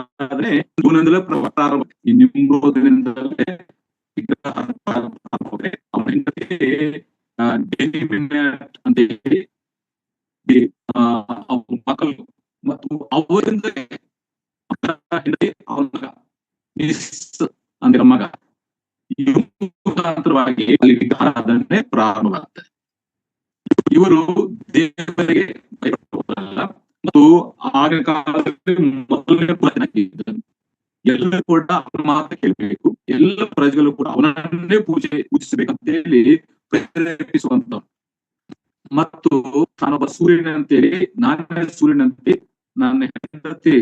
ಇವನಿಂದಲೇ ಪ್ರಾರಂಭ, ಈ ನಿಮ್ರೋದನಿಂದಲೇ ವಿಗ್ರಹ ಅವನ ಹೆಂಡತಿ ಅಂತ ಹೇಳಿ ಮಕ್ಕಳು ಮತ್ತು ಅವರಿಂದಲೇ ಹೆಂಡತಿ ಅವನ ಅಂದ್ರೆ ಮಗ ಮುಖಾಂತರವಾಗಿ ಅಲ್ಲಿ ವಿಗ್ರಹಾರಾಧನೆ ಪ್ರಾರಂಭವಾಗ್ತದೆ. ಇವರು ದೇವರಿಗೆ ಭಯಪಡುವವರಲ್ಲ ಮತ್ತು ಆಗಿನ ಕಾಲದಲ್ಲಿ ಮೊದಲನೇ ಪೂಜೆ ಎಲ್ಲರೂ ಕೂಡ ಅವನ ಮಾತು ಕೇಳಬೇಕು, ಎಲ್ಲ ಪ್ರಜೆಗಳು ಕೂಡ ಅವನನ್ನೇ ಪೂಜಿಸಬೇಕಂತ ಹೇಳಿ ಪ್ರೇರೇಪಿಸುವಂತ ಮತ್ತು ನಾನೊಬ್ಬ ಸೂರ್ಯನಂತೇಳಿ, ನಾನೇ ಸೂರ್ಯನಂತೆ, ನನ್ನ ಹೆಂಡತಿ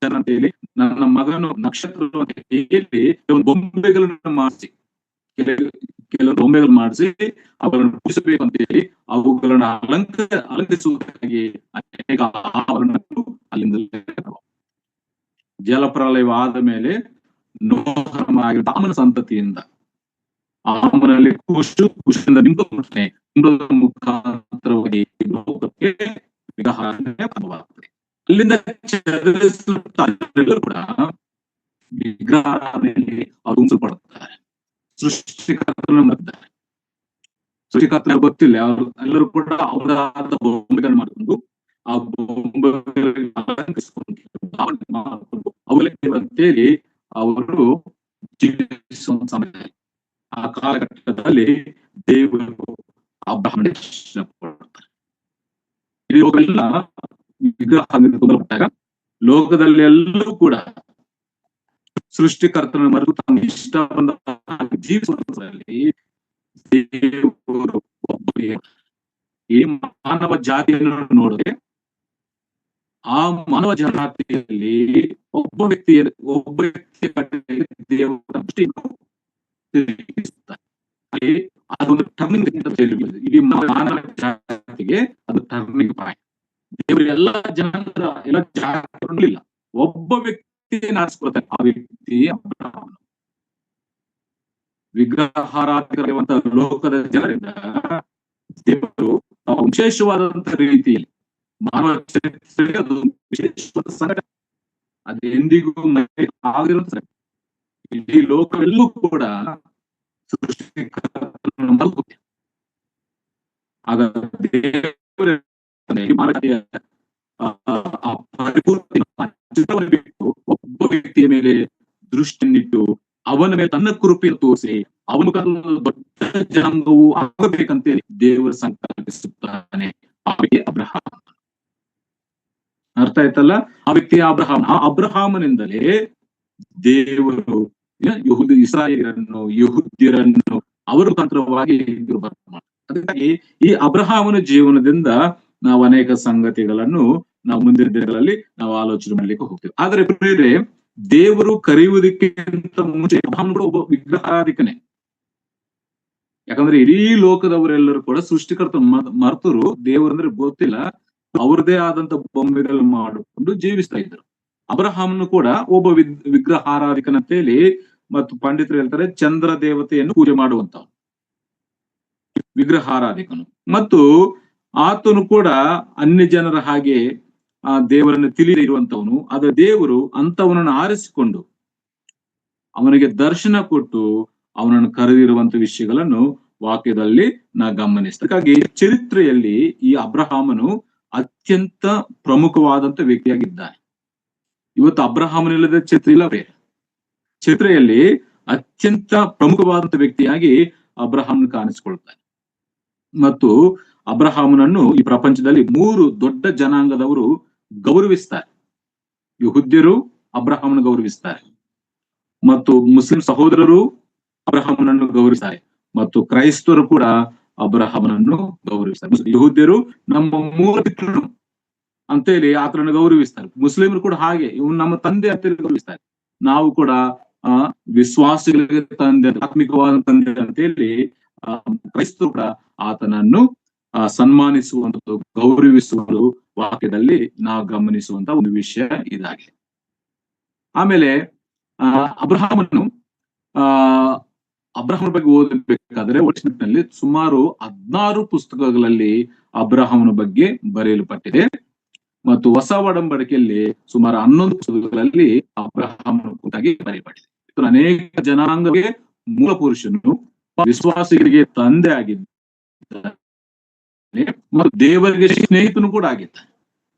ಅಂತೇಳಿ, ನನ್ನ ಮಗನು ನಕ್ಷತ್ರ ಅಂತ ಹೇಳಿ ಬೊಂಬೆಗಳನ್ನು ಮಾಡಿಸಿ, ಕೆಲವು ಬೊಂಬೆಗಳು ಮಾಡಿಸಿ ಅವುಗಳನ್ನು ಪೂಜಿಸಬೇಕು ಅಂತ ಹೇಳಿ ಅವುಗಳನ್ನ ಅಲಂಕರಿಸುವುದಕ್ಕಾಗಿ ಅನೇಕ ಆಭರಣಗಳು ಅಲ್ಲಿಂದಲೇ ಜಲಪ್ರಳಯವಾದ ಮೇಲೆ ನೋಹನ ಆಮನ ಸಂತತಿಯಿಂದ ಆಮನಲ್ಲಿ ಕುಶದಿಂದ ನಿಂಬುತ್ತನೆ ಮುಖಾಂತರವಾಗಿ ಪ್ರಾರಂಭವಾಗ್ತದೆ. ಅಲ್ಲಿಂದ ಕೂಡ ವಿಗ್ರಹಾರಾಧನೆಯಲ್ಲಿ ಅವರು ಉಂಟುಪಡುತ್ತಾರೆ. ಸೃಷ್ಟಿಕರ್ತನ ಮಾಡಿದ್ದಾರೆ. ಸೃಷ್ಟಿಕರ್ತನ ಗೊತ್ತಿಲ್ಲ, ಅವರು ಎಲ್ಲರೂ ಕೂಡ ಅವರಾದ ಬೊಂಬೆಗಳನ್ನು ಮಾಡಿಕೊಂಡು ಆ ಬೊಂಬೆಗಳಿಗೆ ಅವಲಂತೇಳಿ ಅವರು ಜೀವಿಸುವ ಸಮಯದಲ್ಲಿ ಆ ಕಾಲಘಟ್ಟದಲ್ಲಿ ದೇವರು ಅಬ್ರಹಾಮನಿಗೆ ದರ್ಶನ ಕೊಡ್ತಾರೆ. ಇವುಗಳೆಲ್ಲ ವಿಗ್ರಹ ಲೋಕದಲ್ಲಿ ಎಲ್ಲರೂ ಕೂಡ ಸೃಷ್ಟಿಕರ್ತನ ಮರೆತು ತಮ್ಮ ಇಷ್ಟ ಬಂದ ಜೀವಿಸುವುದರಲ್ಲಿ ದೇವರು ಈ ಮಾನವ ಜಾತಿಯನ್ನು ನೋಡಿದ್ರೆ ಆ ಮಾನವ ಜಾತಿಯಲ್ಲಿ ಒಬ್ಬ ವ್ಯಕ್ತಿಯ ದೇವರ ದೃಷ್ಟಿಯನ್ನು ಅದೊಂದು ಟರ್ನಿಂಗ್ ಇಡೀ ಮಾನವ ಜಾತಿಗೆ ಅದು ಟರ್ನಿಂಗ್ ಪಾಯಿಂಟ್. ದೇವರು ಎಲ್ಲ ಜನಾಂಗದ ಎಲ್ಲ ಜಾತಿಗಳಿಲ್ಲ, ಒಬ್ಬ ವ್ಯಕ್ತಿಯನ್ನು ಆರಿಸ್ಕೊಳ್ತಾರೆ, ಆ ವ್ಯಕ್ತಿ ಅಬ್ರಹಾಮನು. ವಿಗ್ರಹಾರಾಧಕರಿರುವಂತಹ ಲೋಕದ ಜನರಿಂದ ದೇವರು ವಿಶೇಷವಾದಂತಹ ರೀತಿಯಲ್ಲಿ ಮಾನವ ಚರಿತ್ರೆಗೆ ಅದು ವಿಶೇಷವಾದ ಸಂಘಟನೆ, ಅದು ಎಂದಿಗೂ ಆಗಿರುವಂತ ಇಡೀ ಲೋಕವೆಲ್ಲೂ ಕೂಡ ಆಗ ದೇವರ ಒಬ್ಬ ವ್ಯಕ್ತಿಯ ಮೇಲೆ ದೃಷ್ಟಿಯನ್ನಿಟ್ಟು ಅವನ ಮೇಲೆ ತನ್ನ ಕೃಪೆಯನ್ನು ತೋರಿಸಿ ಅವನು ದೊಡ್ಡ ಜನಾಂಗವು ಆಗಬೇಕಂತೇಳಿ ದೇವರು ಸಂಕಲ್ಪಿಸುತ್ತಾನೆ. ಆ ವ್ಯಕ್ತಿ ಅಬ್ರಹಾಮ. ಅರ್ಥ ಆಯ್ತಲ್ಲ? ಆ ವ್ಯಕ್ತಿ ಅಬ್ರಹಾಮ. ಆ ಅಬ್ರಹಾಮನಿಂದಲೇ ದೇವರು ಇಸ್ರಾಯೇಲರನ್ನು ಯಹೂದ್ಯರನ್ನು ಅವರ ಮುಖಾಂತರವಾಗಿ ಅದಕ್ಕಾಗಿ ಈ ಅಬ್ರಹಾಮನ ಜೀವನದಿಂದ ನಾವು ಅನೇಕ ಸಂಗತಿಗಳನ್ನು ನಾವು ಮುಂದಿನ ದಿನಗಳಲ್ಲಿ ನಾವು ಆಲೋಚನೆ ಮಾಡ್ಲಿಕ್ಕೆ ಹೋಗ್ತೇವೆ. ಆದ್ರೆ ಪ್ರಿಯರೇ, ದೇವರು ಕರೆಯುವುದಕ್ಕಿಂತ ಮುಂಚೆ ಅಬ್ರಹಾಮನು ಒಬ್ಬ ವಿಗ್ರಹಾರಾಧಿಕನೇ. ಯಾಕಂದ್ರೆ ಇಡೀ ಲೋಕದವರೆಲ್ಲರೂ ಕೂಡ ಸೃಷ್ಟಿಕರ್ತ ಮರ್ತರು, ದೇವರಂದ್ರೆ ಗೊತ್ತಿಲ್ಲ, ಅವ್ರದೇ ಆದಂತ ಬೊಂಬೆಗಳು ಮಾಡಿಕೊಂಡು ಜೀವಿಸ್ತಾ ಇದ್ರು. ಅಬ್ರಹಾಮನು ಕೂಡ ಒಬ್ಬ ವಿಗ್ರಹಾರಾಧಿಕನಂತೇಳಿ ಮತ್ತು ಪಂಡಿತರು ಹೇಳ್ತಾರೆ ಚಂದ್ರ ದೇವತೆಯನ್ನು ಪೂಜೆ ಮಾಡುವಂತ ವಿಗ್ರಹಾರಾಧಿಕನು. ಮತ್ತು ಆತನು ಕೂಡ ಅನ್ಯ ಜನರ ಹಾಗೆ ಆ ದೇವರನ್ನು ತಿಳಿದೇ ಇರುವಂತವನು. ಆದ್ರೆ ದೇವರು ಅಂತವನನ್ನು ಆರಿಸಿಕೊಂಡು ಅವನಿಗೆ ದರ್ಶನ ಕೊಟ್ಟು ಅವನನ್ನು ಕರೆದಿರುವಂತ ವಿಷಯಗಳನ್ನು ವಾಕ್ಯದಲ್ಲಿ ನಾ ಗಮನಿಸ್ತಾ. ಹಾಗಾಗಿ ಚರಿತ್ರೆಯಲ್ಲಿ ಈ ಅಬ್ರಹಾಮನು ಅತ್ಯಂತ ಪ್ರಮುಖವಾದಂತ ವ್ಯಕ್ತಿಯಾಗಿದ್ದಾನೆ. ಇವತ್ತು ಅಬ್ರಹಾಮನಿಲ್ಲದ ಚರಿತ್ರೆ ಇಲ್ಲ ಬೇರೆ. ಚರಿತ್ರೆಯಲ್ಲಿ ಅತ್ಯಂತ ಪ್ರಮುಖವಾದಂತ ವ್ಯಕ್ತಿಯಾಗಿ ಅಬ್ರಹಾಮನು ಕಾಣಿಸ್ಕೊಳ್ತಾನೆ. ಮತ್ತು ಅಬ್ರಹಾಮನನ್ನು ಈ ಪ್ರಪಂಚದಲ್ಲಿ 3 ದೊಡ್ಡ ಜನಾಂಗದವರು ಗೌರವಿಸ್ತಾರೆ. ಯಹೂದ್ಯರು ಅಬ್ರಹಾಮನ ಗೌರವಿಸ್ತಾರೆ, ಮತ್ತು ಮುಸ್ಲಿಂ ಸಹೋದರರು ಅಬ್ರಹಾಮನನ್ನು ಗೌರವಿಸ್ತಾರೆ, ಮತ್ತು ಕ್ರೈಸ್ತರು ಕೂಡ ಅಬ್ರಹಾಮನನ್ನು ಗೌರವಿಸ್ತಾರೆ. ಯಹೂದ್ಯರು ನಮ್ಮ ಮೂಲ ಪಿತೃನು ಅಂತೇಳಿ ಆತನನ್ನು ಗೌರವಿಸ್ತಾರೆ. ಮುಸ್ಲಿಮರು ಕೂಡ ಹಾಗೆ, ಇವನು ನಮ್ಮ ತಂದೆ ಅಂತೇಳಿ ಗೌರವಿಸ್ತಾರೆ. ನಾವು ಕೂಡ ವಿಶ್ವಾಸಿಗಳಿಗೆ ತಂದೆ, ಆತ್ಮಿಕವಾದ ತಂದೆ ಅಂತೇಳಿ ಕ್ರೈಸ್ತರು ಕೂಡ ಆತನನ್ನು ಸನ್ಮಾನಿಸುವಂಥದ್ದು, ಗೌರವಿಸುವುದು ವಾಕ್ಯದಲ್ಲಿ ನಾವು ಗಮನಿಸುವಂತ ಒಂದು ವಿಷಯ ಇದಾಗಿದೆ. ಆಮೇಲೆ ಅಬ್ರಹಾಮನ ಬಗ್ಗೆ ಓದಬೇಕಾದ್ರೆ ಒಟ್ಟಿನಲ್ಲಿ ಸುಮಾರು 16 ಪುಸ್ತಕಗಳಲ್ಲಿ ಅಬ್ರಹಾಮನ ಬಗ್ಗೆ ಬರೆಯಲ್ಪಟ್ಟಿದೆ, ಮತ್ತು ಹೊಸ ಒಡಂಬಡಿಕೆಯಲ್ಲಿ ಸುಮಾರು 11 ಪುಸ್ತಕಗಳಲ್ಲಿ ಅಬ್ರಹಾಮನ ಕುರಿತಾಗಿ ಬರೆಯಲ್ಪಟ್ಟಿದೆ. ಅನೇಕ ಜನಾಂಗಕ್ಕೆ ಮೂಲ ಪುರುಷನು, ವಿಶ್ವಾಸಿಗಳಿಗೆ ತಂದೆ ಆಗಿದ್ದಾನೆ, ಮತ್ತು ದೇವರಿಗೆ ಸ್ನೇಹಿತನು ಕೂಡ ಆಗಿದ್ದಾನೆ.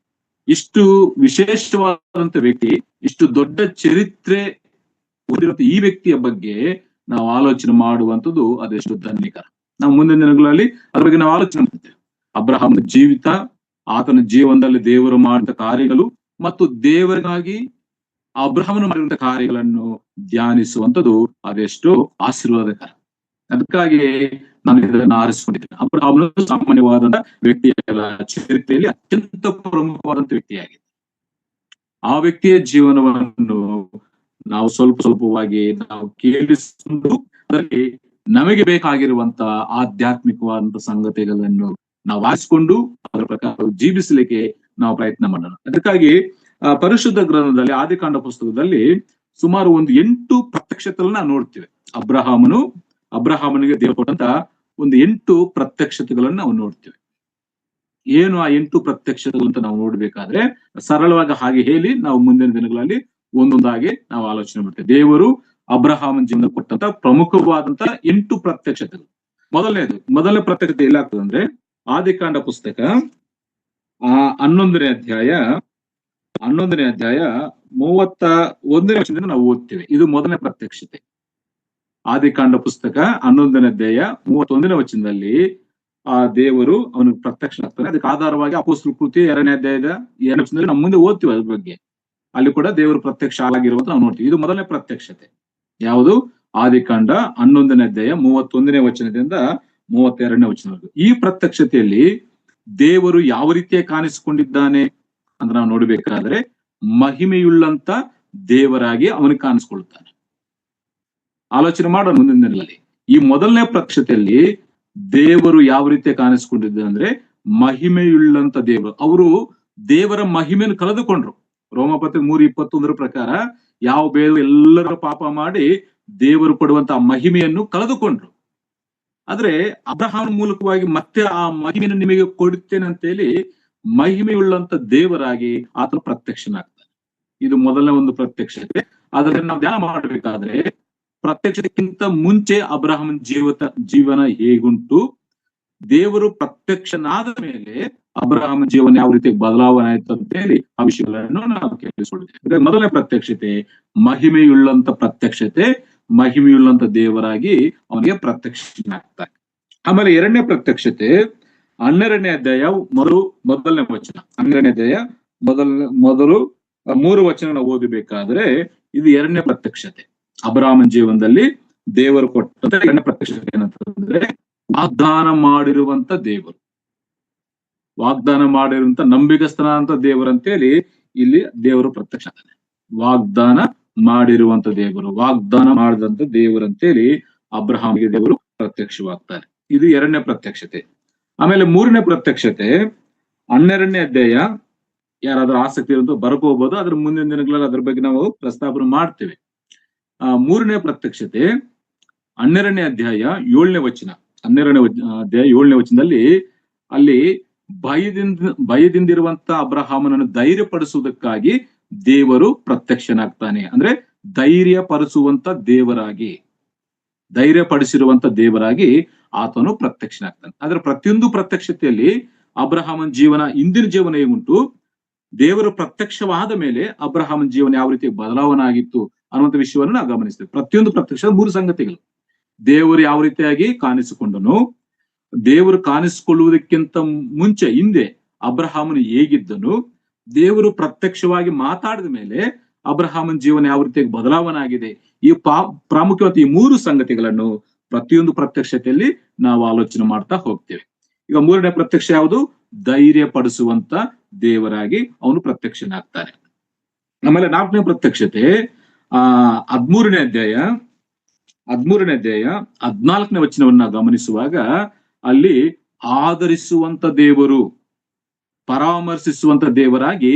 ಇಷ್ಟು ವಿಶೇಷವಾದಂತ ವ್ಯಕ್ತಿ, ಇಷ್ಟು ದೊಡ್ಡ ಚರಿತ್ರೆ ಹೊಂದಿರುವಂತ ಈ ವ್ಯಕ್ತಿಯ ಬಗ್ಗೆ ನಾವು ಆಲೋಚನೆ ಮಾಡುವಂಥದ್ದು ಅದೆಷ್ಟು ಧನ್ಯಕರ. ನಾವು ಮುಂದಿನ ದಿನಗಳಲ್ಲಿ ಅದ್ರ ಬಗ್ಗೆ ನಾವು ಆಲೋಚನೆ ಮಾಡ್ತೇವೆ. ಅಬ್ರಹಾಮನ ಜೀವಿತ, ಆತನ ಜೀವನದಲ್ಲಿ ದೇವರು ಮಾಡಿದ ಕಾರ್ಯಗಳು, ಮತ್ತು ದೇವರಿಗಾಗಿ ಅಬ್ರಹಾಮನು ಮಾಡಿದಂತ ಕಾರ್ಯಗಳನ್ನು ಧ್ಯಾನಿಸುವಂಥದ್ದು ಅದೆಷ್ಟು ಆಶೀರ್ವಾದಕರ. ಅದಕ್ಕಾಗಿ ನಾನು ಇದನ್ನು ಆರಿಸಿಕೊಂಡಿದ್ದೇನೆ. ಅಬ್ರಹಾಮನು ಸಾಮಾನ್ಯವಾದಂತ ವ್ಯಕ್ತಿಯಲ್ಲ, ಚರಿತ್ರೆಯಲ್ಲಿ ಅತ್ಯಂತ ಪ್ರಮುಖವಾದಂತ ವ್ಯಕ್ತಿಯಾಗಿದೆ. ಆ ವ್ಯಕ್ತಿಯ ಜೀವನವನ್ನು ನಾವು ಸ್ವಲ್ಪವಾಗಿ ನಾವು ಕೇಳಿಸಿಕೊಂಡು ಅದರಲ್ಲಿ ನಮಗೆ ಬೇಕಾಗಿರುವಂತ ಆಧ್ಯಾತ್ಮಿಕವಾದಂತ ಸಂಗತಿಗಳನ್ನು ನಾವು ಆರಿಸಿಕೊಂಡು ಅದರ ಪ್ರಕಾರ ಜೀವಿಸಲಿಕ್ಕೆ ನಾವು ಪ್ರಯತ್ನ ಮಾಡೋಣ. ಅದಕ್ಕಾಗಿ ಪರಿಶುದ್ಧ ಗ್ರಂಥದಲ್ಲಿ ಆದಿಕಾಂಡ ಪುಸ್ತಕದಲ್ಲಿ ಸುಮಾರು ಒಂದು 8 ಪ್ರತ್ಯಕ್ಷತೆಗಳನ್ನ ನಾವು ನೋಡ್ತೇವೆ. ಅಬ್ರಹಾಮನಿಗೆ ದೇವರು ಕೊಟ್ಟಂತ ಒಂದು 8 ಪ್ರತ್ಯಕ್ಷತೆಗಳನ್ನ ನಾವು ನೋಡ್ತೇವೆ. ಏನು ಆ 8 ಪ್ರತ್ಯಕ್ಷತೆಗಳು ಅಂತ ನಾವು ನೋಡ್ಬೇಕಾದ್ರೆ ಸರಳವಾಗಿ ಹಾಗೆ ಹೇಳಿ ನಾವು ಮುಂದಿನ ದಿನಗಳಲ್ಲಿ ಒಂದೊಂದಾಗಿ ನಾವು ಆಲೋಚನೆ ಮಾಡ್ತೇವೆ. ದೇವರು ಅಬ್ರಹಾಮನ ಜೀವನ ಕೊಟ್ಟಂತ ಪ್ರಮುಖವಾದಂತ 8 ಪ್ರತ್ಯಕ್ಷತೆಗಳು. ಮೊದಲನೇ ಪ್ರತ್ಯಕ್ಷತೆ ಎಲ್ಲಾಗ್ತದೆ ಅಂದ್ರೆ ಆದಿಕಾಂಡ ಪುಸ್ತಕ 11ನೇ ಅಧ್ಯಾಯ 31ನೇ ವಚನದಿಂದ ನಾವು ಓದ್ತೇವೆ. ಇದು ಮೊದಲನೇ ಪ್ರತ್ಯಕ್ಷತೆ. ಆದಿಕಾಂಡ ಪುಸ್ತಕ 11ನೇ ಅಧ್ಯಾಯ 31ನೇ ವಚನದಲ್ಲಿ ಆ ದೇವರು ಅವನಿಗೆ ಪ್ರತ್ಯಕ್ಷ ಆಗ್ತಾನೆ. ಅದಕ್ಕೆ ಆಧಾರವಾಗಿ ಅಪೊಸ್ತಲರ ಕೃತಿ 2ನೇ ಅಧ್ಯಾಯದ 2ನೇ ವಚನದಲ್ಲಿ ನಮ್ಮ ಮುಂದೆ ಓದ್ತೀವಿ ಅದ್ರ ಬಗ್ಗೆ. ಅಲ್ಲಿ ಕೂಡ ದೇವರು ಪ್ರತ್ಯಕ್ಷ ಆಗಿರುವಂತ ನಾವು ನೋಡ್ತೀವಿ. ಇದು ಮೊದಲನೇ ಪ್ರತ್ಯಕ್ಷತೆ. ಯಾವುದು? ಆದಿಕಾಂಡ 11ನೇ ಅಧ್ಯಾಯ 31ನೇ ವಚನದಿಂದ 32ನೇ ವಚನವರೆಗೂ. ಈ ಪ್ರತ್ಯಕ್ಷತೆಯಲ್ಲಿ ದೇವರು ಯಾವ ರೀತಿಯ ಕಾಣಿಸಿಕೊಂಡಿದ್ದಾನೆ ಅಂತ ನಾವು ನೋಡ್ಬೇಕಾದ್ರೆ ಮಹಿಮೆಯುಳ್ಳಂತ ದೇವರಾಗಿ ಅವನಿಗೆ ಕಾಣಿಸ್ಕೊಳ್ತಾನೆ. ಆಲೋಚನೆ ಮಾಡೋಣ ಮುಂದಿನ ದಿನಗಳಲ್ಲಿ. ಈ ಮೊದಲನೇ ಪ್ರತ್ಯಕ್ಷತೆಯಲ್ಲಿ ದೇವರು ಯಾವ ರೀತಿಯ ಕಾಣಿಸ್ಕೊಂಡಿದ್ದಾರೆ ಅಂದ್ರೆ ಮಹಿಮೆಯುಳ್ಳಂತ ದೇವರು. ಅವರು ದೇವರ ಮಹಿಮೆಯನ್ನು ಕಳೆದುಕೊಂಡ್ರು. ರೋಮಪತ್ರ 3:21 ಪ್ರಕಾರ ಯಾವ ಬೇರು ಎಲ್ಲರ ಪಾಪ ಮಾಡಿ ದೇವರು ಕೊಡುವಂತ ಮಹಿಮೆಯನ್ನು ಕಳೆದುಕೊಂಡ್ರು. ಆದ್ರೆ ಅಬ್ರಹಾಮನ ಮೂಲಕವಾಗಿ ಮತ್ತೆ ಆ ಮಹಿಮೆಯನ್ನು ನಿಮಗೆ ಕೊಡುತ್ತೇನೆ ಅಂತ ಹೇಳಿ ಮಹಿಮೆಯುಳ್ಳಂತ ದೇವರಾಗಿ ಆತನ ಪ್ರತ್ಯಕ್ಷನಾಗ್ತಾನೆ. ಇದು ಮೊದಲನೇ ಒಂದು ಪ್ರತ್ಯಕ್ಷತೆ. ಅದರಲ್ಲಿ ನಾವು ಧ್ಯಾನ ಮಾಡಬೇಕಾದ್ರೆ ಪ್ರತ್ಯಕ್ಷತೆಗಿಂತ ಮುಂಚೆ ಅಬ್ರಹಾಮನ ಜೀವನ ಹೇಗುಂಟು, ದೇವರು ಪ್ರತ್ಯಕ್ಷನಾದ ಮೇಲೆ ಅಬ್ರಹಾಮನ ಜೀವನ ಯಾವ ರೀತಿ ಬದಲಾವಣೆ ಆಯ್ತು ಅಂತ ಹೇಳಿ ಆ ವಿಷಯಗಳನ್ನು ನಾವು ಕೇಳಿಸ್ಕೊಳ್ತೇವೆ. ಮೊದಲನೇ ಪ್ರತ್ಯಕ್ಷತೆ ಮಹಿಮೆಯುಳ್ಳಂತ ಪ್ರತ್ಯಕ್ಷತೆ, ಮಹಿಮೆಯುಳ್ಳಂತ ದೇವರಾಗಿ ಅವನಿಗೆ ಪ್ರತ್ಯಕ್ಷನಾಗ್ತಾರೆ. ಆಮೇಲೆ ಎರಡನೇ ಪ್ರತ್ಯಕ್ಷತೆ 12ನೇ ಅಧ್ಯಾಯ ಮೊದಲನೇ ವಚನ, 12ನೇ ಅಧ್ಯಾಯ ಮೊದಲು 3 ವಚನ ನಾವು ಓದಬೇಕಾದ್ರೆ ಇದು ಎರಡನೇ ಪ್ರತ್ಯಕ್ಷತೆ. ಅಬ್ರಹಾಮನ ಜೀವನದಲ್ಲಿ ದೇವರು ಕೊಟ್ಟಂತ ಎರಡನೇ ಪ್ರತ್ಯಕ್ಷತೆ ಏನಂತಂದ್ರೆ ವಾಗ್ದಾನ ಮಾಡಿರುವಂತ ದೇವರು, ವಾಗ್ದಾನ ಮಾಡಿರುವಂತ ನಂಬಿಕಸ್ಥನಾದಂತ ದೇವರು ಅಂತೇಳಿ ಇಲ್ಲಿ ದೇವರು ಪ್ರತ್ಯಕ್ಷ ಆಗ್ತಾನೆ. ವಾಗ್ದಾನ ಮಾಡಿರುವಂತ ದೇವರು, ವಾಗ್ದಾನ ಮಾಡಿದಂತ ದೇವರು ಅಂತೇಳಿ ಅಬ್ರಹಾಮಿಗೆ ದೇವರು ಪ್ರತ್ಯಕ್ಷವಾಗ್ತಾರೆ. ಇದು ಎರಡನೇ ಪ್ರತ್ಯಕ್ಷತೆ. ಆಮೇಲೆ ಮೂರನೇ ಪ್ರತ್ಯಕ್ಷತೆ 12ನೇ ಅಧ್ಯಾಯ, ಯಾರಾದ್ರೂ ಆಸಕ್ತಿ ಇರುವಂತ ಬರ್ಕೋಬಹುದು. ಅದ್ರ ಮುಂದಿನ ದಿನಗಳಲ್ಲಿ ಅದ್ರ ಬಗ್ಗೆ ನಾವು ಪ್ರಸ್ತಾಪನೆ ಮಾಡ್ತೇವೆ. ಮೂರನೇ ಪ್ರತ್ಯಕ್ಷತೆ 12ನೇ ಅಧ್ಯಾಯ 7ನೇ ವಚನ, 12ನೇ ಅಧ್ಯಾಯ 7ನೇ ವಚನದಲ್ಲಿ ಅಲ್ಲಿ ಭಯದಿಂದಿರುವಂತ ಅಬ್ರಹಾಮನನ್ನು ಧೈರ್ಯಪಡಿಸುವುದಕ್ಕಾಗಿ ದೇವರು ಪ್ರತ್ಯಕ್ಷನಾಗ್ತಾನೆ. ಅಂದ್ರೆ ಧೈರ್ಯಪಡಿಸುವಂತ ದೇವರಾಗಿ ಆತನು ಪ್ರತ್ಯಕ್ಷನಾಗ್ತಾನೆ. ಆದ್ರೆ ಪ್ರತಿಯೊಂದು ಪ್ರತ್ಯಕ್ಷತೆಯಲ್ಲಿ ಅಬ್ರಹಾಮನ ಜೀವನ, ಇಂದಿನ ಜೀವನ ಹೇಗುಂಟು, ದೇವರು ಪ್ರತ್ಯಕ್ಷವಾದ ಮೇಲೆ ಅಬ್ರಹಾಮನ ಜೀವನ ಯಾವ ರೀತಿ ಬದಲಾವಣೆ ಆಗಿತ್ತು ಅನ್ನುವಂಥ ವಿಷಯವನ್ನು ನಾವು ಗಮನಿಸ್ತೇವೆ. ಪ್ರತಿಯೊಂದು ಪ್ರತ್ಯಕ್ಷ 3 ಸಂಗತಿಗಳು. ದೇವರು ಯಾವ ರೀತಿಯಾಗಿ ಕಾಣಿಸಿಕೊಂಡನು, ದೇವರು ಕಾಣಿಸಿಕೊಳ್ಳುವುದಕ್ಕಿಂತ ಮುಂಚೆ ಹಿಂದೆ ಅಬ್ರಹಾಮನು ಹೇಗಿದ್ದನು, ದೇವರು ಪ್ರತ್ಯಕ್ಷವಾಗಿ ಮಾತಾಡಿದ ಮೇಲೆ ಅಬ್ರಹಾಮನ ಜೀವನ ಯಾವ ರೀತಿಯಾಗಿ ಬದಲಾವಣೆ ಆಗಿದೆ, ಈ ಪ್ರಾಮುಖ್ಯವಾದ ಈ 3 ಸಂಗತಿಗಳನ್ನು ಪ್ರತಿಯೊಂದು ಪ್ರತ್ಯಕ್ಷತೆಯಲ್ಲಿ ನಾವು ಆಲೋಚನೆ ಮಾಡ್ತಾ ಹೋಗ್ತೇವೆ. ಈಗ 3ನೇ ಪ್ರತ್ಯಕ್ಷ ಯಾವುದು? ಧೈರ್ಯ ಪಡಿಸುವಂತ ದೇವರಾಗಿ ಅವನು ಪ್ರತ್ಯಕ್ಷನಾಗ್ತಾನೆ. ಆಮೇಲೆ 4ನೇ ಪ್ರತ್ಯಕ್ಷತೆ 13ನೇ ಅಧ್ಯಾಯ 14ನೇ ವಚನವನ್ನ ಗಮನಿಸುವಾಗ ಅಲ್ಲಿ ಆದರಿಸುವಂತ ದೇವರು, ಪರಾಮರ್ಶಿಸುವಂತ ದೇವರಾಗಿ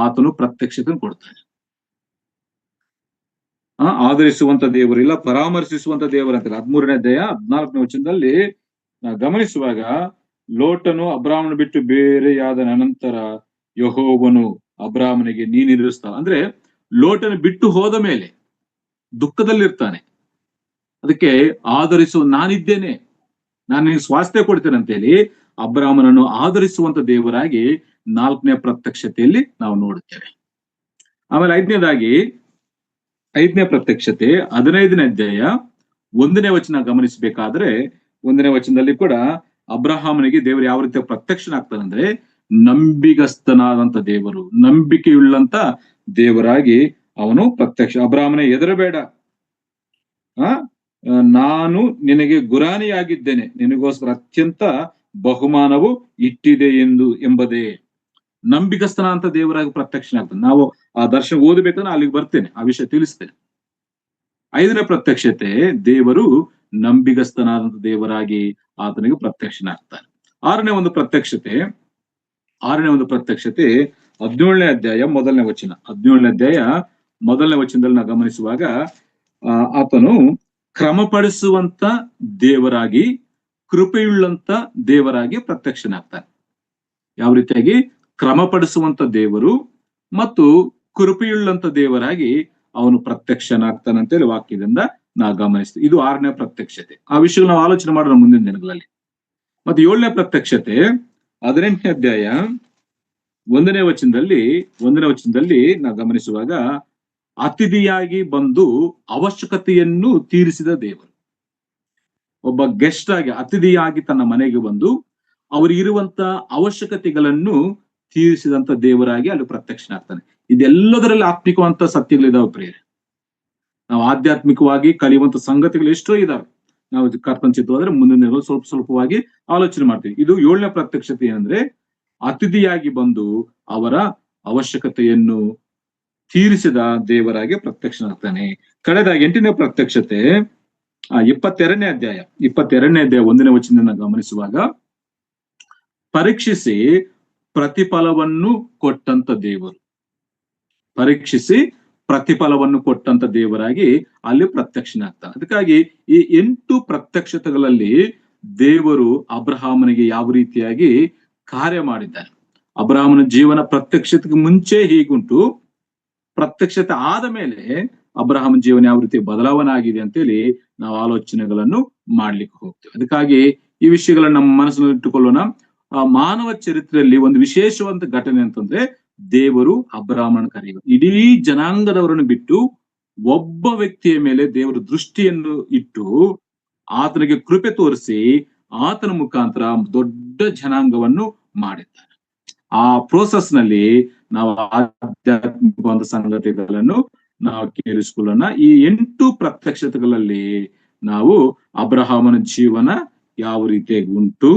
ಆತನು ಪ್ರತ್ಯಕ್ಷತೆ ಕೊಡ್ತಾನೆ. ಆದರಿಸುವಂತ ದೇವರು ಇಲ್ಲ, ಪರಾಮರ್ಶಿಸುವಂತ ದೇವರು ಅಂತಾರೆ. 13ನೇ ಅಧ್ಯಾಯ 14ನೇ ವಚನದಲ್ಲಿ ಗಮನಿಸುವಾಗ, ಲೋಟನು ಅಬ್ರಾಮನ ಬಿಟ್ಟು ಬೇರೆಯಾದ ನಂತರ ಯೆಹೋವನು ಅಬ್ರಾಮನಿಗೆ ನೀನಿರಿಸ್ತಾವ. ಅಂದ್ರೆ ಲೋಟನ ಬಿಟ್ಟು ಹೋದ ಮೇಲೆ ದುಃಖದಲ್ಲಿರ್ತಾನೆ, ಅದಕ್ಕೆ ಆದರಿಸುವ ನಾನಿದ್ದೇನೆ, ನಾನು ನಿನಗೆ ಸ್ವಾಸ್ಥ್ಯ ಕೊಡ್ತೇನೆ ಅಂತ ಹೇಳಿ ಅಬ್ರಾಮನನ್ನು ಆದರಿಸುವಂತ ದೇವರಾಗಿ 4ನೇ ಪ್ರತ್ಯಕ್ಷತೆಯಲ್ಲಿ ನಾವು ನೋಡುತ್ತೇವೆ. ಆಮೇಲೆ 5ನೇ ಪ್ರತ್ಯಕ್ಷತೆ 15ನೇ ಅಧ್ಯಾಯ 1ನೇ ವಚನ ಗಮನಿಸಬೇಕಾದ್ರೆ 1ನೇ ವಚನದಲ್ಲಿ ಕೂಡ ಅಬ್ರಹಾಮನಿಗೆ ದೇವರು ಯಾವ ರೀತಿಯ ಪ್ರತ್ಯಕ್ಷನಾಗ್ತಾನೆ ಅಂದ್ರೆ, ನಂಬಿಗಸ್ತನಾದಂತ ದೇವರು, ನಂಬಿಕೆಯುಳ್ಳಂತ ದೇವರಾಗಿ ಅವನು ಪ್ರತ್ಯಕ್ಷ. ಅಬ್ರಹಾಮನೇ ಹೆದರಬೇಡ, ನಾನು ನಿನಗೆ ಗುರಾಣಿಯಾಗಿದ್ದೇನೆ, ನಿನಗೋಸ್ಕರ ಅತ್ಯಂತ ಬಹುಮಾನವು ಇಟ್ಟಿದೆ ಎಂಬುದೇ. ನಂಬಿಗಸ್ತನ ಅಂತ ದೇವರಾಗಿ ಪ್ರತ್ಯಕ್ಷನಾಗ್ತಾನೆ. ನಾವು ಆ ದರ್ಶನ ಓದಬೇಕಂದ್ರೆ ಅಲ್ಲಿಗೆ ಬರ್ತೇನೆ, ಆ ವಿಷಯ ತಿಳಿಸ್ತೇನೆ. 5ನೇ ಪ್ರತ್ಯಕ್ಷತೆ ದೇವರು ನಂಬಿಗಸ್ತನಾದಂತ ದೇವರಾಗಿ ಆತನಿಗೆ ಪ್ರತ್ಯಕ್ಷನಾಗ್ತಾನೆ. 6ನೇ ಒಂದು ಪ್ರತ್ಯಕ್ಷತೆ 17ನೇ ಅಧ್ಯಾಯ 1ನೇ ವಚನ. 17ನೇ ಅಧ್ಯಾಯ 1ನೇ ವಚನದಲ್ಲಿ ನಾವು ಗಮನಿಸುವಾಗ ಆತನು ಕ್ರಮಪಡಿಸುವಂತ ದೇವರಾಗಿ, ಕೃಪೆಯುಳ್ಳಂತ ದೇವರಾಗಿ ಪ್ರತ್ಯಕ್ಷನಾಗ್ತಾನೆ. ಯಾವ ರೀತಿಯಾಗಿ? ಕ್ರಮಪಡಿಸುವಂತ ದೇವರು ಮತ್ತು ಕೃಪೆಯುಳ್ಳಂತ ದೇವರಾಗಿ ಅವನು ಪ್ರತ್ಯಕ್ಷನಾಗ್ತಾನೆ ಅಂತೇಳಿ ವಾಕ್ಯದಿಂದ ನಾವು ಗಮನಿಸ್ತೀವಿ. ಇದು 6ನೇ ಪ್ರತ್ಯಕ್ಷತೆ. ಆ ವಿಷಯ ನಾವು ಆಲೋಚನೆ ಮಾಡೋಣ ಮುಂದಿನ ದಿನಗಳಲ್ಲಿ. ಮತ್ತೆ 7ನೇ ಪ್ರತ್ಯಕ್ಷತೆ 18ನೇ ಅಧ್ಯಾಯ 1ನೇ ವಚನದಲ್ಲಿ ನಾವು ಗಮನಿಸುವಾಗ, ಅತಿಥಿಯಾಗಿ ಬಂದು ಅವಶ್ಯಕತೆಯನ್ನು ತೀರಿಸಿದ ದೇವರು. ಒಬ್ಬ ಗೆಸ್ಟ್ ಆಗಿ, ಅತಿಥಿಯಾಗಿ ತನ್ನ ಮನೆಗೆ ಬಂದು ಅವರಿಗಿರುವಂತ ಅವಶ್ಯಕತೆಗಳನ್ನು ತೀರಿಸಿದಂತ ದೇವರಾಗಿ ಅಲ್ಲಿ ಪ್ರತ್ಯಕ್ಷನಾಗ್ತಾನೆ. ಇದೆಲ್ಲದರಲ್ಲಿ ಆತ್ಮಿಕವಂತ ಸತ್ಯಗಳಿದಾವೆ ಪ್ರಿಯರೇ. ನಾವು ಆಧ್ಯಾತ್ಮಿಕವಾಗಿ ಕಲಿಯುವಂತ ಸಂಗತಿಗಳು ಎಷ್ಟೋ ಇದಾವೆ. ನಾವು ಕರ್ತನ ಚಿತ್ತವಾದ್ರೆ ಮುಂದಿನ ದಿನಗಳು ಸ್ವಲ್ಪವಾಗಿ ಆಲೋಚನೆ ಮಾಡ್ತೀವಿ. ಇದು 7ನೇ ಪ್ರತ್ಯಕ್ಷತೆ ಏನಂದ್ರೆ, ಅತಿಥಿಯಾಗಿ ಬಂದು ಅವರ ಅವಶ್ಯಕತೆಯನ್ನು ತೀರಿಸಿದ ದೇವರಾಗಿ ಪ್ರತ್ಯಕ್ಷನಾಗ್ತಾನೆ. ಕಳೆದ 8ನೇ ಪ್ರತ್ಯಕ್ಷತೆ 22ನೇ ಅಧ್ಯಾಯ 1ನೇ ವಚನದಿಂದ ಗಮನಿಸುವಾಗ, ಪರೀಕ್ಷಿಸಿ ಪ್ರತಿಫಲವನ್ನು ಕೊಟ್ಟಂತ ದೇವರು, ದೇವರಾಗಿ ಅಲ್ಲಿ ಪ್ರತ್ಯಕ್ಷನಾಗ್ತಾನೆ. ಅದಕ್ಕಾಗಿ ಈ 8 ಪ್ರತ್ಯಕ್ಷತೆಗಳಲ್ಲಿ ದೇವರು ಅಬ್ರಹಾಮನಿಗೆ ಯಾವ ರೀತಿಯಾಗಿ ಕಾರ್ಯ ಮಾಡಿದ್ದಾನೆ, ಅಬ್ರಹಾಮನ ಜೀವನ ಪ್ರತ್ಯಕ್ಷತೆಗೆ ಮುಂಚೆ ಹೀಗುಂಟು, ಪ್ರತ್ಯಕ್ಷತೆ ಆದ ಮೇಲೆ ಅಬ್ರಹಾಮನ ಜೀವನ ಯಾವ ರೀತಿ ಬದಲಾವಣೆ ಆಗಿದೆ ಅಂತೇಳಿ ನಾವು ಆಲೋಚನೆಗಳನ್ನು ಮಾಡ್ಲಿಕ್ಕೆ ಹೋಗ್ತೇವೆ. ಅದಕ್ಕಾಗಿ ಈ ವಿಷಯಗಳನ್ನ ನಮ್ಮ ಮನಸ್ಸಿನಲ್ಲಿ ಇಟ್ಟುಕೊಳ್ಳೋಣ. ಮಾನವ ಚರಿತ್ರೆಯಲ್ಲಿ ಒಂದು ವಿಶೇಷವಾದ ಘಟನೆ ಅಂತಂದ್ರೆ, ದೇವರು ಅಬ್ರಹಾಮನ ಕರೆಯುವ ಇಡೀ ಜನಾಂಗದವರನ್ನು ಬಿಟ್ಟು ಒಬ್ಬ ವ್ಯಕ್ತಿಯ ಮೇಲೆ ದೇವರು ದೃಷ್ಟಿಯನ್ನು ಇಟ್ಟು ಆತನಿಗೆ ಕೃಪೆ ತೋರಿಸಿ ಆತನ ಮುಖಾಂತರ ದೊಡ್ಡ ಜನಾಂಗವನ್ನು ಮಾಡಿದ್ದಾನೆ. ಆ ಪ್ರೋಸೆಸ್ ನಲ್ಲಿ ನಾವು ಆಧ್ಯಾತ್ಮಿಕ ಸಂಗತಿಗಳನ್ನು ನಾವು ಕೇಳಿಸಿಕೊಳ್ಳೋಣ. ಈ 8 ಪ್ರತ್ಯಕ್ಷತೆಗಳಲ್ಲಿ ನಾವು ಅಬ್ರಹಾಮನ ಜೀವನ ಯಾವ ರೀತಿಯಾಗಿ ಉಂಟು,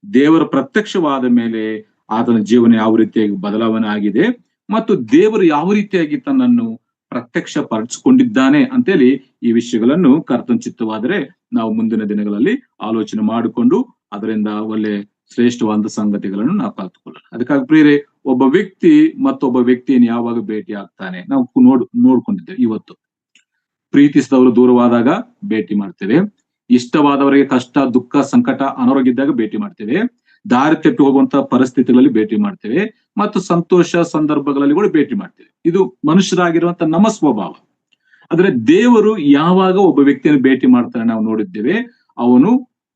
ದೇವರ ಪ್ರತ್ಯಕ್ಷವಾದ ಮೇಲೆ ಆತನ ಜೀವನ ಯಾವ ರೀತಿಯಾಗಿ ಬದಲಾವಣೆ ಆಗಿದೆ, ಮತ್ತು ದೇವರು ಯಾವ ರೀತಿಯಾಗಿ ತನ್ನನ್ನು ಪ್ರತ್ಯಕ್ಷ ಪಡಿಸಿಕೊಂಡಿದ್ದಾನೆ ಅಂತೇಳಿ ಈ ವಿಷಯಗಳನ್ನು ಕರ್ತನ ಚಿತ್ತವಾದರೆ ನಾವು ಮುಂದಿನ ದಿನಗಳಲ್ಲಿ ಆಲೋಚನೆ ಮಾಡಿಕೊಂಡು ಅದರಿಂದ ಒಳ್ಳೆ ಶ್ರೇಷ್ಠವಾದ ಸಂಗತಿಗಳನ್ನು ನಾವು ಕಲ್ತುಕೊಳ್ಳೋಣ. ಅದಕ್ಕಾಗಿ ಪ್ರಿಯರೇ, ಒಬ್ಬ ವ್ಯಕ್ತಿ ಮತ್ತೊಬ್ಬ ವ್ಯಕ್ತಿಯನ್ನು ಯಾವಾಗ ಭೇಟಿ ಆಗ್ತಾನೆ ನಾವು ನೋಡ್ಕೊಂಡಿದ್ದೇವೆ. ಇವತ್ತು ಪ್ರೀತಿಸಿದವರು ದೂರವಾದಾಗ ಭೇಟಿ ಮಾಡ್ತೇವೆ, ಇಷ್ಟವಾದವರಿಗೆ ಕಷ್ಟ, ದುಃಖ, ಸಂಕಟ, ಅನಾರೋಗ್ಯ ಇದ್ದಾಗ ಭೇಟಿ ಮಾಡ್ತೇವೆ, ದಾರಿ ತಪ್ಪಿ ಹೋಗುವಂತಹ ಪರಿಸ್ಥಿತಿಗಳಲ್ಲಿ ಭೇಟಿ ಮಾಡ್ತೇವೆ, ಮತ್ತು ಸಂತೋಷ ಸಂದರ್ಭಗಳಲ್ಲಿ ಕೂಡ ಭೇಟಿ ಮಾಡ್ತೇವೆ. ಇದು ಮನುಷ್ಯರಾಗಿರುವಂತ ನಮ್ಮ ಸ್ವಭಾವ. ಆದ್ರೆ ದೇವರು ಯಾವಾಗ ಒಬ್ಬ ವ್ಯಕ್ತಿಯನ್ನು ಭೇಟಿ ಮಾಡ್ತಾನೆ ನಾವು ನೋಡಿದ್ದೇವೆ, ಅವನು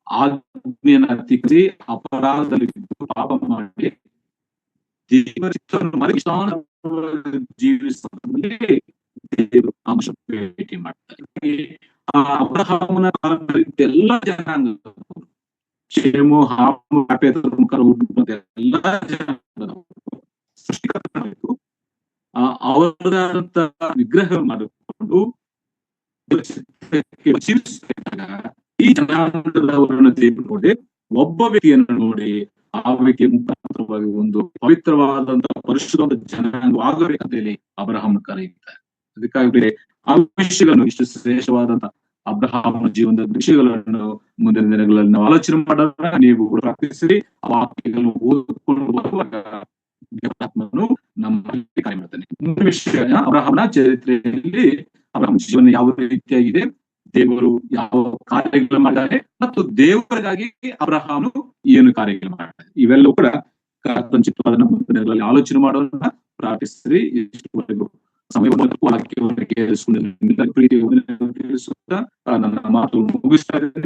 ಆಜ್ಞೆಯನ್ನು ಅತಿಕ್ರಮಿಸಿ ಅಪರಾಧದಲ್ಲಿ ಪಾಪ ಮಾಡಿ ದೇವರು ಅಂಶ ಭೇಟಿ ಮಾಡ್ತಾರೆ. ಅಬ್ರಹಾಮನ ಕಾಲದಲ್ಲಿ ಎಲ್ಲ ಜನಾಂಗ ಶೇಮು, ಹಾಮು, ಯಾಪೇತರ ಮುಖಾಂತರ ಹುಟ್ಟಿದಂತ ಎಲ್ಲಾ ಜನ ಸೃಷ್ಟಿಕರ್ತನಾಗಿತ್ತು. ಅವರದಾದಂತ ವಿಗ್ರಹ ಮಾಡಿಕೊಂಡು ಈ ಜನಾಂಗದವರನ್ನು ದೇವರು ನೋಡಿ ಒಬ್ಬ ವ್ಯಕ್ತಿಯನ್ನು ನೋಡಿ ಆ ವ್ಯಕ್ತಿಯ ಮುಖಾಂತರವಾಗಿ ಒಂದು ಪವಿತ್ರವಾದಂತಹ ಪರಿಶುದ್ಧ ಜನಾಂಗವಾಗಬೇಕಂತ ಹೇಳಿ ಅಬ್ರಹಾಮನ ಕರೆಯುತ್ತಾರೆ. ಅದಕ್ಕಾಗಿ ಆ ವಿಷಯಗಳನ್ನು, ಇಷ್ಟು ಶ್ರೇಷ್ಠವಾದಂತಹ ಅಬ್ರಹಾಮನ ಜೀವನದ ವಿಷಯಗಳನ್ನು ಮುಂದಿನ ದಿನಗಳಲ್ಲಿ ನಾವು ಆಲೋಚನೆ ಮಾಡೋಣ. ನೀವು ಕೂಡ ಪ್ರಾರ್ಥಿಸಿರಿ. ಆ ವಾಕ್ಯಗಳನ್ನು ಓದಿಕೊಂಡು ಬರುವಾಗ ದೇವರಾತ್ಮನು ನಮ್ಮಲ್ಲಿ ಕಾರ್ಯ ಮಾಡ್ತಾನೆ. ಮುಂದಿನ ವಿಷಯ, ಅಬ್ರಹಾಮನ ಚರಿತ್ರೆಯಲ್ಲಿ ಅಬ್ರಹಾಮನ ಜೀವನ ಯಾವ ರೀತಿಯಾಗಿದೆ, ದೇವರು ಯಾವ ಕಾರ್ಯಗಳು ಮಾಡಿದ್ದಾರೆ ಮತ್ತು ದೇವರಿಗಾಗಿ ಅಬ್ರಹಾಮನು ಏನು ಕಾರ್ಯಗಳು ಮಾಡ್ತಾರೆ, ಇವೆಲ್ಲವೂ ಕೂಡ ಸಂಕ್ಷಿಪ್ತವಾದ ದಿನಗಳಲ್ಲಿ ಆಲೋಚನೆ ಮಾಡೋಣ. ಪ್ರಾರ್ಥಿಸಿರಿ. ಇಷ್ಟವರೆಗೂ ಸಮಯವನ್ನು ವಾಕ್ಯವನ್ನು ಕೇಳಿಸುತ್ತಾ ನನ್ನ ಮಾತು ಮುಗಿಸ್ತಾ ಇದ್ದೇನೆ.